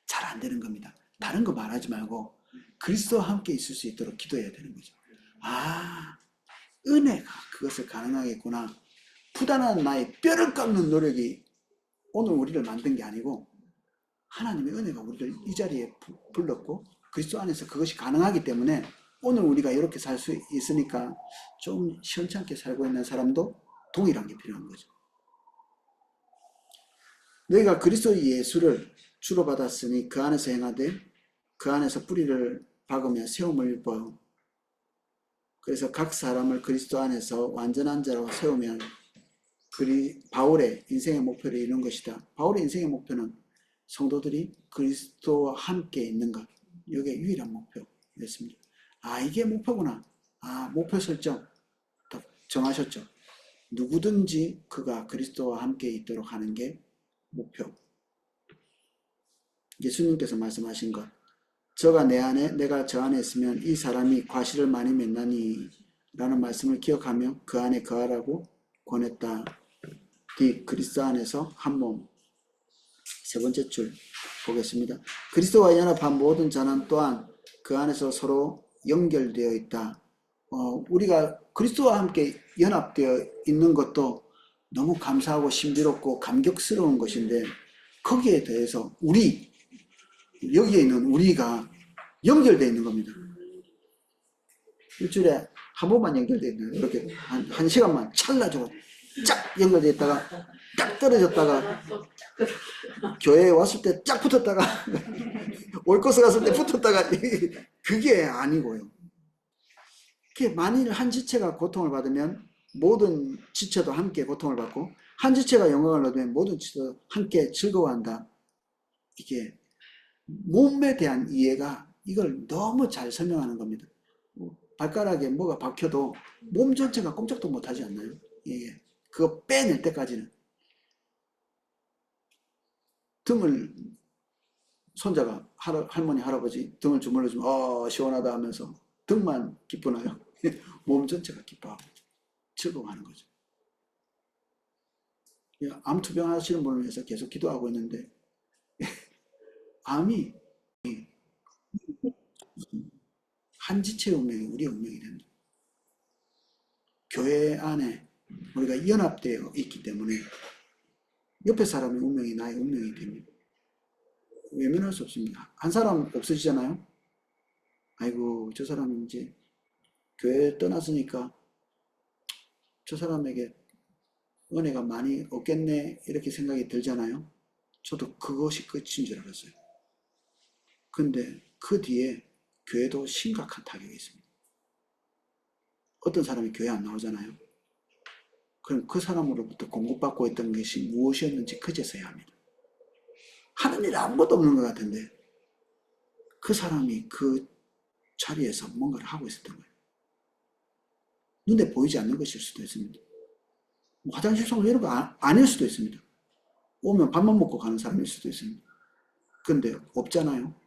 잘 안 되는 겁니다. 다른 거 말하지 말고 그리스도와 함께 있을 수 있도록 기도해야 되는 거죠. 은혜가 그것을 가능하겠구나. 부단한 나의 뼈를 깎는 노력이 오늘 우리를 만든 게 아니고 하나님의 은혜가 우리를 이 자리에 불렀고 그리스도 안에서 그것이 가능하기 때문에 오늘 우리가 이렇게 살 수 있으니까 좀 시원찮게 살고 있는 사람도 동일한 게 필요한 거죠. 너희가 그리스도 예수를 주로 받았으니 그 안에서 행하되 그 안에서 뿌리를 박으며 세움을 입어. 그래서 각 사람을 그리스도 안에서 완전한 자로 세우면 바울의 인생의 목표를 이루는 것이다. 바울의 인생의 목표는 성도들이 그리스도와 함께 있는 것. 이게 유일한 목표였습니다. 이게 목표구나. 목표 설정 딱 정하셨죠. 누구든지 그가 그리스도와 함께 있도록 하는 게 목표. 예수님께서 말씀하신 것. 저가 내 안에 내가 저 안에 있으면 이 사람이 과실을 많이 맺나니 라는 말씀을 기억하며 그 안에 거하라고 권했다. 그리스도 안에서 한 몸. 세 번째 줄 보겠습니다. 그리스도와 연합한 모든 자는 또한 그 안에서 서로 연결되어 있다. 우리가 그리스도와 함께 연합되어 있는 것도 너무 감사하고 신비롭고 감격스러운 것인데 거기에 대해서 여기에 있는 우리가 연결되어 있는 겁니다. 일주일에 한 번만 연결되어 있는 이렇게 한 시간만 찰나적으로 쫙 연결되어 있다가 딱 떨어졌다가 교회에 왔을 때 쫙 붙었다가 올코스 갔을 때 붙었다가 그게 아니고요. 만일 한 지체가 고통을 받으면 모든 지체도 함께 고통을 받고 한 지체가 영광을 얻으면 모든 지체도 함께 즐거워한다. 이게 몸에 대한 이해가 이걸 너무 잘 설명하는 겁니다. 발가락에 뭐가 박혀도 몸 전체가 꼼짝도 못하지 않나요? 예, 그거 빼낼 때까지는. 등을 손자가 할머니 할아버지 등을 주물러주면 시원하다 하면서 등만 기쁘나요? 몸 전체가 기뻐하고 즐거워하는 거죠. 암 투병하시는 분을 위해서 계속 기도하고 있는데 암이 한 지체의 운명이 우리의 운명이 됩니다. 교회 안에 우리가 연합되어 있기 때문에 옆에 사람의 운명이 나의 운명이 됩니다. 외면할 수 없습니다. 한 사람 없어지잖아요. 아이고 저 사람이 이제 교회 떠났으니까 저 사람에게 은혜가 많이 없겠네 이렇게 생각이 들잖아요. 저도 그것이 끝인 줄 알았어요. 근데 그 뒤에 교회도 심각한 타격이 있습니다. 어떤 사람이 교회 안 나오잖아요. 그럼 그 사람으로부터 공급받고 있던 것이 무엇이었는지 그제서야 합니다. 하는 일 아무것도 없는 것 같은데 그 사람이 그 자리에서 뭔가를 하고 있었던 거예요. 눈에 보이지 않는 것일 수도 있습니다. 화장실 속으로 이런 거 아닐 수도 있습니다. 오면 밥만 먹고 가는 사람일 수도 있습니다. 근데 없잖아요.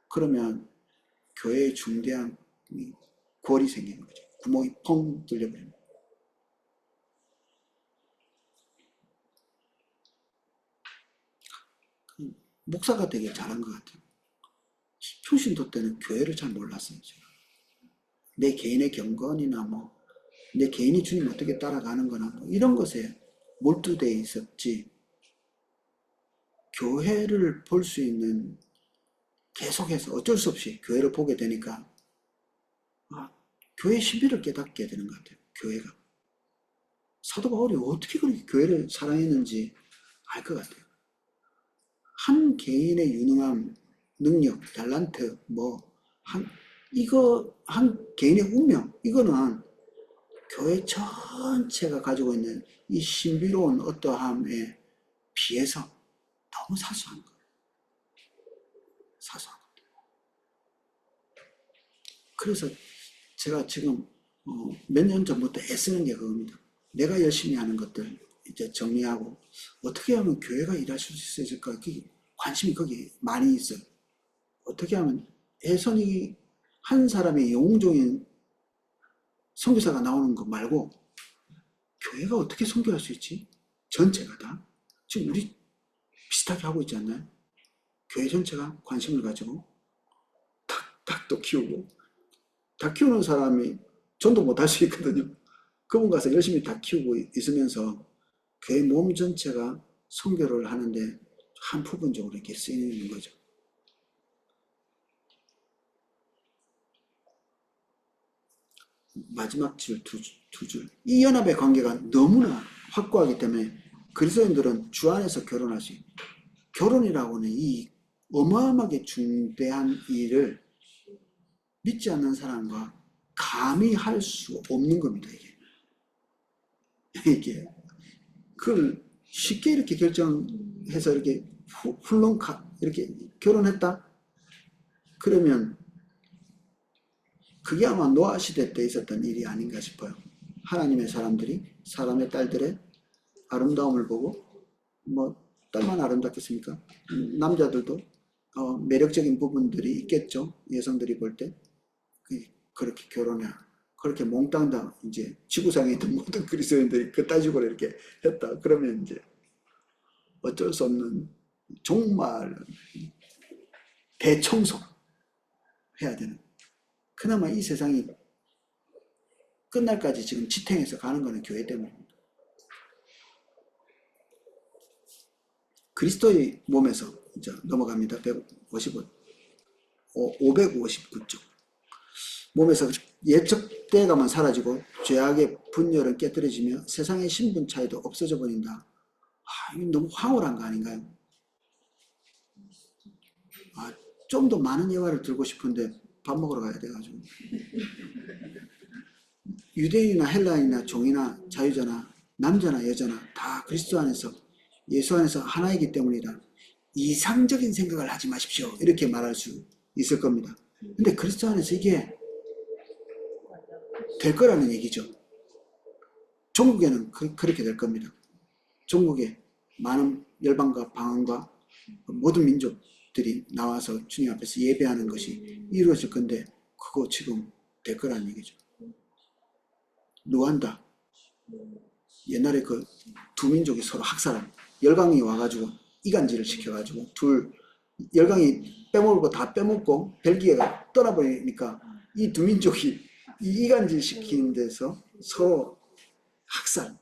그러면 교회에 중대한 골이 생기는 거죠. 구멍이 펑 뚫려버립니다. 목사가 되게 잘한 것 같아요. 평신도 때는 교회를 잘 몰랐어요. 제가. 내 개인의 경건이나 내 개인이 주님 어떻게 따라가는 거나 이런 것에 몰두되어 있었지, 교회를 볼 수 있는, 계속해서 어쩔 수 없이 교회를 보게 되니까 교회의 신비를 깨닫게 되는 것 같아요. 교회가. 사도 바울이 어떻게 그렇게 교회를 사랑했는지 알 것 같아요. 한 개인의 유능함, 능력, 탤런트, 한 개인의 운명, 이거는 교회 전체가 가지고 있는 이 신비로운 어떠함에 비해서 너무 사소한 거예요. 사소한 거. 그래서 제가 지금 몇 년 전부터 애쓰는 게 그겁니다. 내가 열심히 하는 것들 이제 정리하고 어떻게 하면 교회가 일하실 수 있을까? 관심이 거기 많이 있어요. 어떻게 하면 혜선이 한 사람의 영웅적인 선교사가 나오는 거 말고 교회가 어떻게 선교할 수 있지? 전체가 다. 지금 우리 비슷하게 하고 있지 않나요? 교회 전체가 관심을 가지고 닭도 키우고, 닭 키우는 사람이 전도 못할 수 있거든요. 그분 가서 열심히 닭 키우고 있으면서 교회 몸 전체가 선교를 하는데 한 부분적으로 이렇게 쓰이는 거죠. 마지막 줄 두 줄. 이 연합의 관계가 너무나 확고하기 때문에 그리스도인들은 주 안에서 결혼할 수 있고, 결혼이라고는 이 어마어마하게 중대한 일을 믿지 않는 사람과 감히 할 수 없는 겁니다. 이게 그걸 쉽게 이렇게 결정해서 이렇게 훌렁 이렇게 결혼했다? 그러면 그게 아마 노아 시대 때 있었던 일이 아닌가 싶어요. 하나님의 사람들이 사람의 딸들의 아름다움을 보고, 딸만 아름답겠습니까? 남자들도 매력적인 부분들이 있겠죠. 여성들이 볼 때. 그렇게 결혼해. 그렇게 몽땅 다 이제 지구상에 있던 모든 그리스도인들이 그딴 식으로 이렇게 했다. 그러면 이제 어쩔 수 없는, 정말 대청소 해야 되는. 그나마 이 세상이 끝날까지 지금 지탱해서 가는 거는 교회 때문입니다. 그리스도의 몸에서 이제 넘어갑니다. 559쪽. 몸에서 예적 때감은 사라지고 죄악의 분열은 깨뜨려지며 세상의 신분 차이도 없어져 버린다. 이거 너무 황홀한 거 아닌가요? 좀 더 많은 예화를 들고 싶은데 밥 먹으러 가야 돼가지고. 유대인이나 헬라인이나 종이나 자유자나 남자나 여자나 다 그리스도 안에서, 예수 안에서 하나이기 때문이다. 이상적인 생각을 하지 마십시오. 이렇게 말할 수 있을 겁니다. 근데 그리스도 안에서 이게 될 거라는 얘기죠. 종국에는 그렇게 될 겁니다. 종국에 많은 열방과 방언과 모든 민족들이 나와서 주님 앞에서 예배하는 것이 이루어질 건데, 그거 지금 될 거라는 얘기죠. 루안다, 옛날에 그 두 민족이 서로 학살한, 열강이 와가지고 이간질을 시켜가지고 열강이 빼먹을 거 다 빼먹고 벨기에가 떠나버리니까 이 두 민족이 이간질 시키는 데서 서로 학살,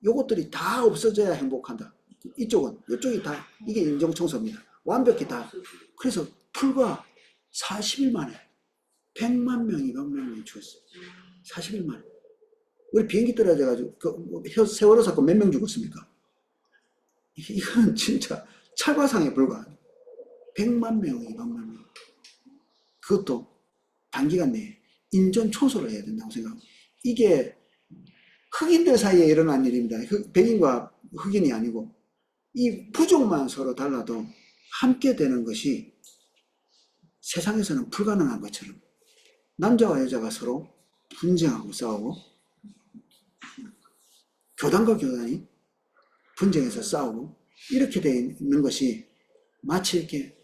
요것들이 다 없어져야 행복한다. 이쪽이 다, 이게 인정청소입니다. 완벽히 다. 그래서 불과 40일 만에 100만 명이, 200만 명이 죽었어요. 40일 만에. 우리 비행기 떨어져가지고 세월호 사건 몇 명 죽었습니까? 이건 진짜 찰과상에 불과한 100만 명, 200만 명. 그것도 단기간 내에 인전 청소를 해야 된다고 생각합니다. 이게 흑인들 사이에 일어난 일입니다. 백인과 흑인이 아니고 이 부족만 서로 달라도 함께 되는 것이 세상에서는 불가능한 것처럼 남자와 여자가 서로 분쟁하고 싸우고 교단과 교단이 분쟁해서 싸우고 이렇게 되어 있는 것이 마치 이렇게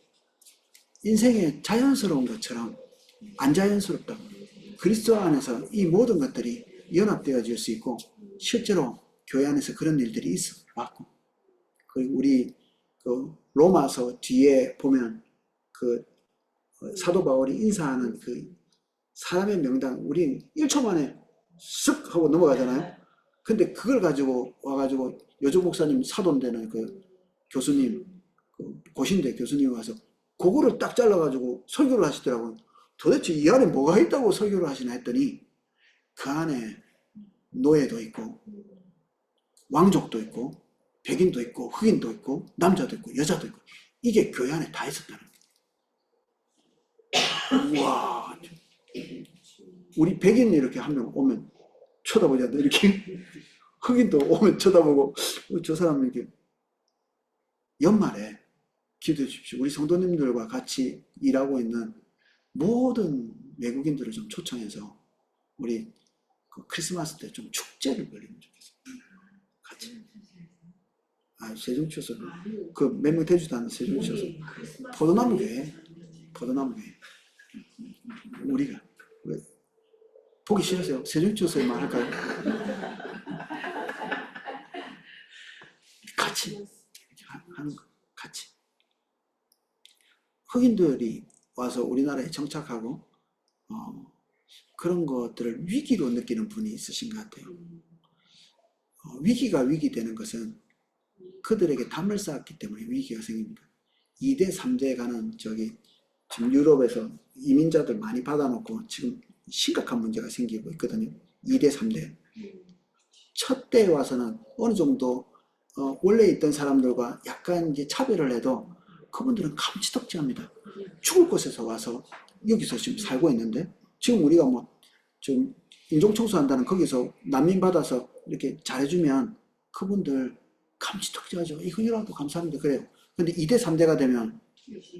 인생의 자연스러운 것처럼 안 자연스럽다. 그리스도 안에서 이 모든 것들이 연합되어질 수 있고 실제로 교회 안에서 그런 일들이 있어 왔고, 그리고 우리 그 로마서 뒤에 보면 그 사도 바울이 인사하는 그 사람의 명단, 우린 1초 만에 쓱 하고 넘어가잖아요. 근데 그걸 가지고 와가지고 여조 목사님 사돈되는 그 교수님, 그 고신대 교수님 와서 그거를 딱 잘라가지고 설교를 하시더라고요. 도대체 이 안에 뭐가 있다고 설교를 하시나 했더니 그 안에 노예도 있고 왕족도 있고 백인도 있고 흑인도 있고 남자도 있고 여자도 있고 이게 교회 안에 다 있었다는 거예요. 우와, 우리 백인 이렇게 한 명 오면 쳐다보지 않나 이렇게 흑인도 오면 쳐다보고 저 사람 이렇게. 연말에 기도해 주십시오. 우리 성도님들과 같이 일하고 있는 모든 외국인들을 좀 초청해서 우리 그 크리스마스 때 좀 축제를 벌리면 좋겠어요. 같이. 세종초소 그 몇 명 되지도 않는 세종초소 포도나무 교회, 포도나무 교회. 우리가 왜 보기 싫으세요? 세종초소에만 할까요? 같이 하는 거, 같이. 흑인들이 와서 우리나라에 정착하고 그런 것들을 위기로 느끼는 분이 있으신 것 같아요. 위기가 위기되는 것은 그들에게 담을 쌓았기 때문에 위기가 생깁니다. 2대, 3대 가는 지금 유럽에서 이민자들 많이 받아놓고 지금 심각한 문제가 생기고 있거든요. 2대, 3대. 첫 대에 와서는 어느 정도 원래 있던 사람들과 약간 이제 차별을 해도 그분들은 감지덕지합니다. 죽을 곳에서 와서 여기서 지금 살고 있는데 지금 우리가 뭐 좀 인종청소한다는 거기서 난민 받아서 이렇게 잘해주면 그분들 감지덕지하죠. 이거라도 감사합니다. 그래요. 근데 2대, 3대가 되면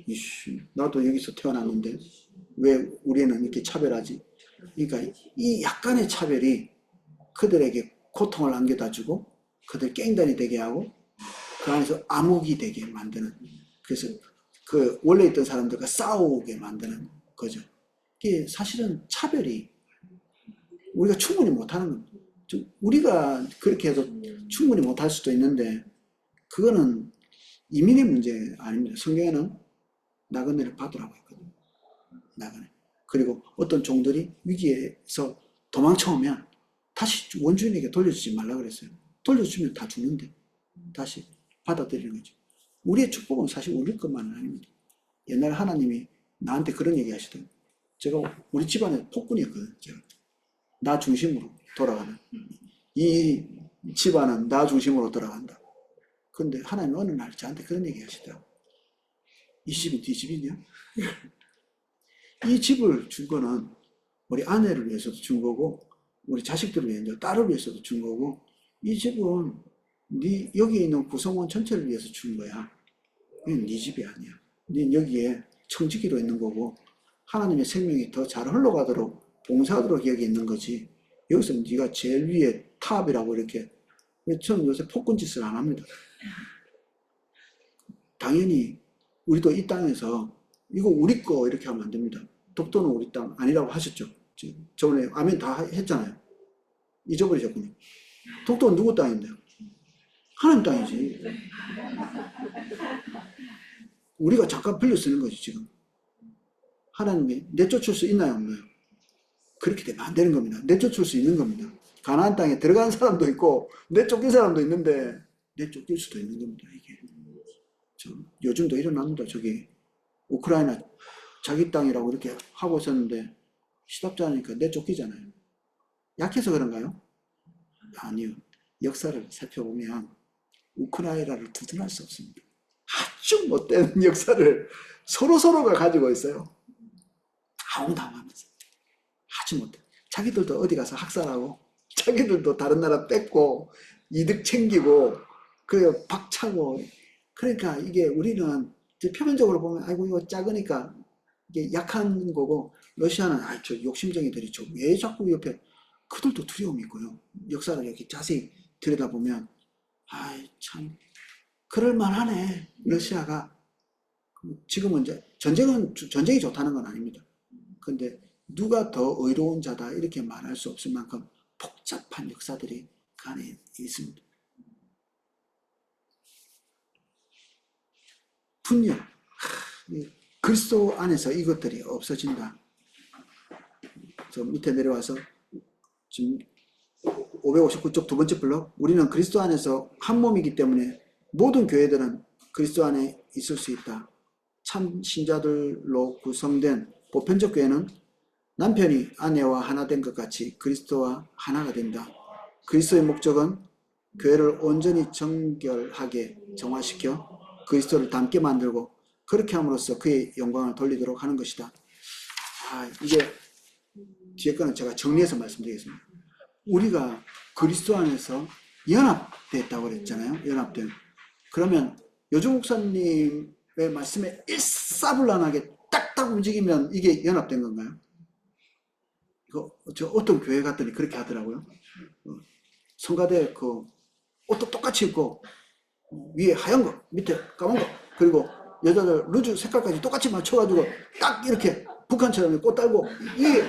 이씨, 나도 여기서 태어났는데 왜 우리는 이렇게 차별하지? 그러니까 이 약간의 차별이 그들에게 고통을 안겨다 주고 그들 깽단이 되게 하고 그 안에서 암흑이 되게 만드는, 그래서 그 원래 있던 사람들과 싸우게 만드는 거죠. 이게 사실은 차별이 우리가 충분히 못하는 겁니다. 우리가 그렇게 해도 충분히 못할 수도 있는데 그거는 이민의 문제 아닙니다. 성경에는 나그네를 받으라고 했거든요. 나그네. 그리고 어떤 종들이 위기에서 도망쳐오면 다시 원주인에게 돌려주지 말라 그랬어요. 돌려주면 다 죽는데 다시 받아들이는 거죠. 우리의 축복은 사실 우리 것만은 아닙니다. 옛날에 하나님이 나한테 그런 얘기 하시더라고요. 제가 우리 집안에 폭군이었거든요. 제가. 나 중심으로 돌아가는. 이 집안은 나 중심으로 돌아간다. 그런데 하나님은 어느 날 저한테 그런 얘기 하시더라고요. 이 집이 네 집이냐? 이 집을 준 거는 우리 아내를 위해서도 준 거고 우리 자식들을 위해서, 딸을 위해서도 준 거고 이 집은 네 여기에 있는 구성원 전체를 위해서 준 거야. 이건 네 집이 아니야. 네 여기에 청지기로 있는 거고 하나님의 생명이 더 잘 흘러가도록 봉사하도록 여기 있는 거지. 여기서 네가 제일 위에 탑이라고 이렇게. 저는 요새 폭군 짓을 안 합니다. 당연히 우리도 이 땅에서 이거 우리 거 이렇게 하면 안 됩니다. 독도는 우리 땅 아니라고 하셨죠. 저번에 아멘 다 했잖아요. 잊어버리셨군요. 독도는 누구 땅인데요? 하나님 땅이지. 우리가 잠깐 빌려 쓰는 거지 지금. 하나님이 내쫓을 수 있나요 없나요? 그렇게 되면 안 되는 겁니다. 내쫓을 수 있는 겁니다. 가나안 땅에 들어간 사람도 있고 내쫓긴 사람도 있는데 내쫓길 수도 있는 겁니다. 이게 요즘도 일어납니다. 저기 우크라이나 자기 땅이라고 이렇게 하고 있었는데 시답자니까 내쫓기잖아요. 약해서 그런가요? 아니요. 역사를 살펴보면 우크라이나를 두둔할 수 없습니다. 아주 못된 역사를 서로가 가지고 있어요. 아웅다웅하면서 아주 못돼. 자기들도 어디 가서 학살하고 자기들도 다른 나라 뺏고 이득 챙기고 그래 박차고. 그러니까 이게 우리는 표면적으로 보면 아이고 이거 작으니까 이게 약한 거고, 러시아는 저 욕심쟁이들이 왜 자꾸 옆에, 그들도 두려움이 있고요. 역사를 이렇게 자세히 들여다보면 참 그럴 만하네 러시아가. 지금은 이제 전쟁이 좋다는 건 아닙니다. 근데 누가 더 의로운 자다 이렇게 말할 수 없을 만큼 복잡한 역사들이 그 안에 있습니다. 분열, 그리스도 안에서 이것들이 없어진다. 저 밑에 내려와서 지금 559쪽 두 번째 블록, 우리는 그리스도 안에서 한 몸이기 때문에 모든 교회들은 그리스도 안에 있을 수 있다. 참 신자들로 구성된 보편적 교회는 남편이 아내와 하나 된 것 같이 그리스도와 하나가 된다. 그리스도의 목적은 교회를 온전히 정결하게 정화시켜 그리스도를 닮게 만들고 그렇게 함으로써 그의 영광을 돌리도록 하는 것이다. 이게 뒤에 거는 제가 정리해서 말씀드리겠습니다. 우리가 그리스도 안에서 연합됐다고 그랬잖아요. 연합된. 그러면 요즘 목사님의 말씀에 일사불란하게 딱딱 움직이면 이게 연합된 건가요? 저 어떤 교회 갔더니 그렇게 하더라고요. 성가대 그 옷도 똑같이 입고 위에 하얀 거, 밑에 까만 거, 그리고 여자들 루즈 색깔까지 똑같이 맞춰가지고 딱 이렇게 북한처럼 꽃 달고, 이게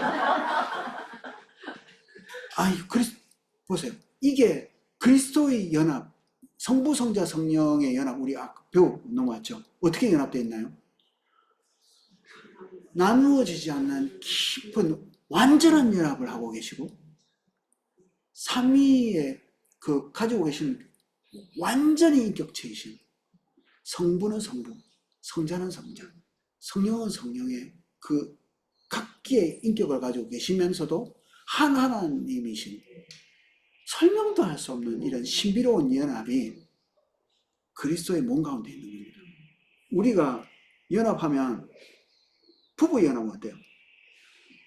보세요. 이게 그리스도의 연합, 성부, 성자, 성령의 연합, 우리 배우 넘어왔죠. 어떻게 연합되어 있나요? 나누어지지 않는 깊은 완전한 연합을 하고 계시고, 삼위의 가지고 계신 완전히 인격체이신 성부는 성부, 성자는 성자, 성령은 성령의 그 각기의 인격을 가지고 계시면서도 한 하나님이신, 설명도 할 수 없는 이런 신비로운 연합이 그리스도의 몸 가운데 있는 겁니다. 우리가 연합하면, 부부 연합은 어때요?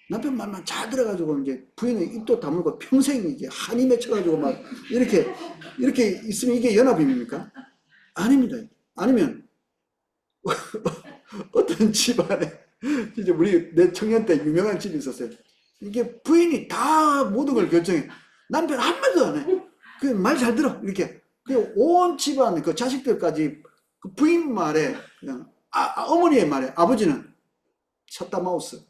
남편 말만 잘 들어가지고 이제 부인의 입도 다물고 평생 이제 한이 맺혀가지고 막 이렇게 있으면 이게 연합입니까? 아닙니다. 아니면 어떤 집안에 이제 내 청년 때 유명한 집이 있었어요. 이게 부인이 다 모든 걸 결정해. 남편 한마디도 안 해. 그냥 말 잘 들어. 이렇게. 온 집안 그 자식들까지 그 부인 말에 그냥 어머니의 말에, 아버지는 셧다 마우스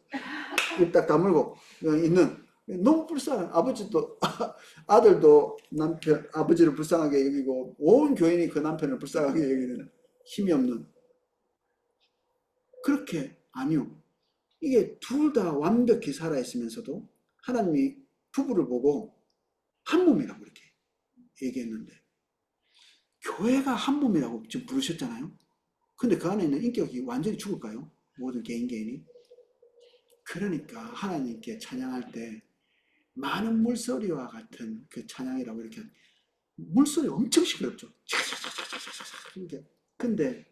입 딱 다물고 있는, 너무 불쌍한 아버지도 아들도 남편 아버지를 불쌍하게 여기고 온 교인이 그 남편을 불쌍하게 여기는 힘이 없는. 그렇게 아니요. 이게 둘 다 완벽히 살아있으면서도 하나님이 부부를 보고 한 몸이라고 이렇게 얘기했는데, 교회가 한 몸이라고 지금 부르셨잖아요. 근데 그 안에 있는 인격이 완전히 죽을까요? 모든 개인이. 그러니까 하나님께 찬양할 때 많은 물소리와 같은 그 찬양이라고, 이렇게 물소리 엄청 시끄럽죠. 근데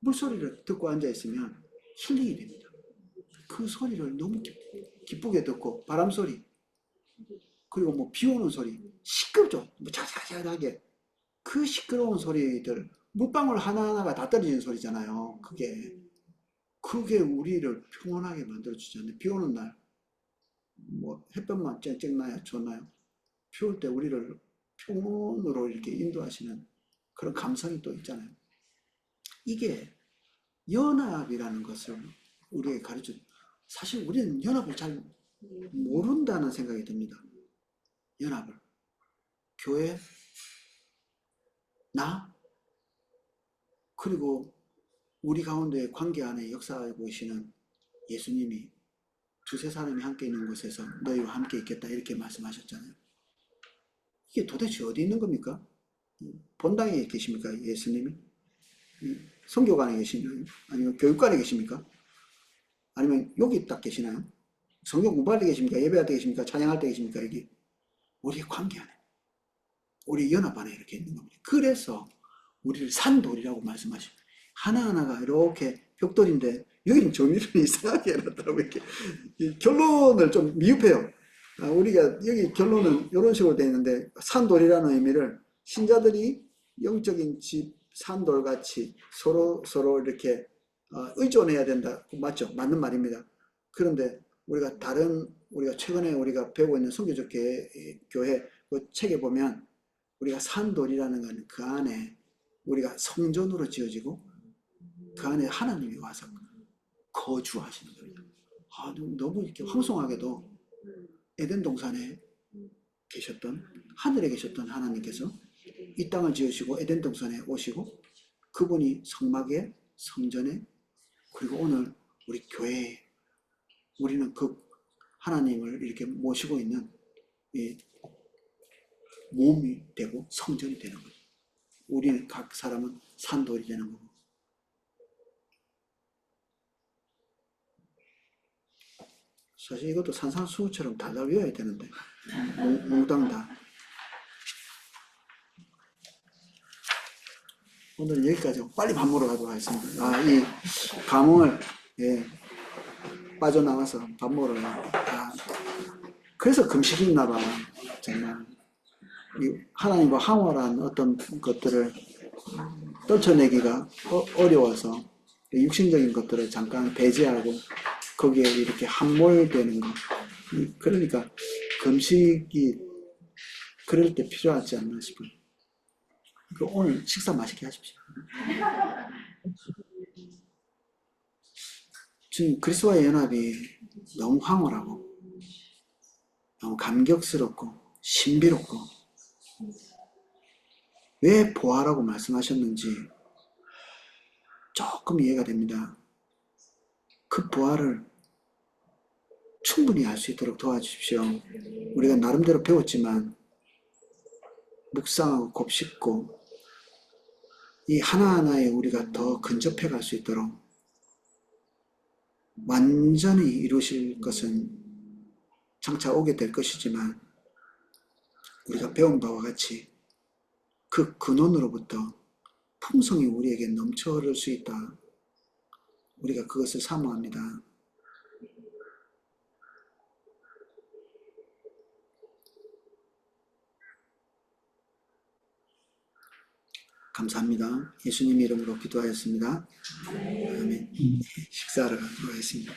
물소리를 듣고 앉아있으면 힐링이 됩니다. 그 소리를 너무 기쁘게 듣고, 바람소리, 그리고 뭐 비 오는 소리, 시끄럽죠. 뭐 자자자하게. 그 시끄러운 소리들, 물방울 하나하나가 다 떨어지는 소리잖아요. 그게 우리를 평온하게 만들어주지 않나요? 비 오는 날, 뭐 햇볕만 쨍쨍 나야 좋나요? 비 올 때 우리를 평온으로 이렇게 인도하시는 그런 감성이 또 있잖아요. 이게 연합이라는 것을 우리에게 가르쳐. 사실 우리는 연합을 잘 모른다는 생각이 듭니다. 연합을. 교회, 나, 그리고 우리 가운데 관계 안에 역사하고 계시는 예수님이 두세 사람이 함께 있는 곳에서 너희와 함께 있겠다 이렇게 말씀하셨잖아요. 이게 도대체 어디 있는 겁니까? 본당에 계십니까? 예수님이? 선교관에 계시나요? 아니면 교육관에 계십니까? 아니면 여기 딱 계시나요? 성경 공부할 때 계십니까? 예배할 때 계십니까? 찬양할 때 계십니까? 여기 우리의 관계 안에, 우리 연합 안에 이렇게 있는 겁니다. 그래서 우리를 산돌이라고 말씀하십니다. 하나하나가 이렇게 벽돌인데 여기는 정리를 이상하게 해놨더라고요. 이렇게 결론을 좀 미흡해요. 우리가 여기 결론은 이런 식으로 되어 있는데 산돌이라는 의미를 신자들이 영적인 집 산돌같이 서로 이렇게 의존해야 된다. 맞죠? 맞는 말입니다. 그런데 우리가 최근에 우리가 배우고 있는 선교적 교회 그 책에 보면 우리가 산돌이라는 건 그 안에 우리가 성전으로 지어지고 그 안에 하나님이 와서 거주하시는 겁니다. 너무 이렇게 황송하게도 에덴 동산에 계셨던 하늘에 계셨던 하나님께서 이 땅을 지으시고 에덴 동산에 오시고 그분이 성막에 성전에 그리고 오늘 우리 교회에 우리는 그 하나님을 이렇게 모시고 있는 이 몸이 되고 성전이 되는 거예요. 우리는 각 사람은 산돌이 되는 거고. 사실 이것도 산산수훈처럼 달달 외워야 되는데 몽땅 다. 오늘 여기까지 하고 빨리 밥 먹으러 가도록 하겠습니다. 이 감흥을 빠져나와서 밥 먹으러 가요. 그래서 금식이 있나 봐. 정말 하나님과 황홀한 어떤 것들을 떨쳐내기가 어려워서 육신적인 것들을 잠깐 배제하고 거기에 이렇게 함몰되는 거. 그러니까 금식이 그럴 때 필요하지 않나 싶어요. 오늘 식사 맛있게 하십시오. 지금 그리스도와의 연합이 너무 황홀하고 너무 감격스럽고 신비롭고 왜 보아라고 말씀하셨는지 조금 이해가 됩니다. 그 보아를 충분히 알 수 있도록 도와주십시오. 우리가 나름대로 배웠지만 묵상하고 곱씹고 이 하나하나에 우리가 더 근접해 갈 수 있도록 완전히 이루실 것은 장차 오게 될 것이지만 우리가 배운 바와 같이 그 근원으로부터 풍성이 우리에게 넘쳐 흐를 수 있다. 우리가 그것을 사모합니다. 감사합니다. 예수님 이름으로 기도하였습니다. 아멘. 식사하러 가도록 하겠습니다.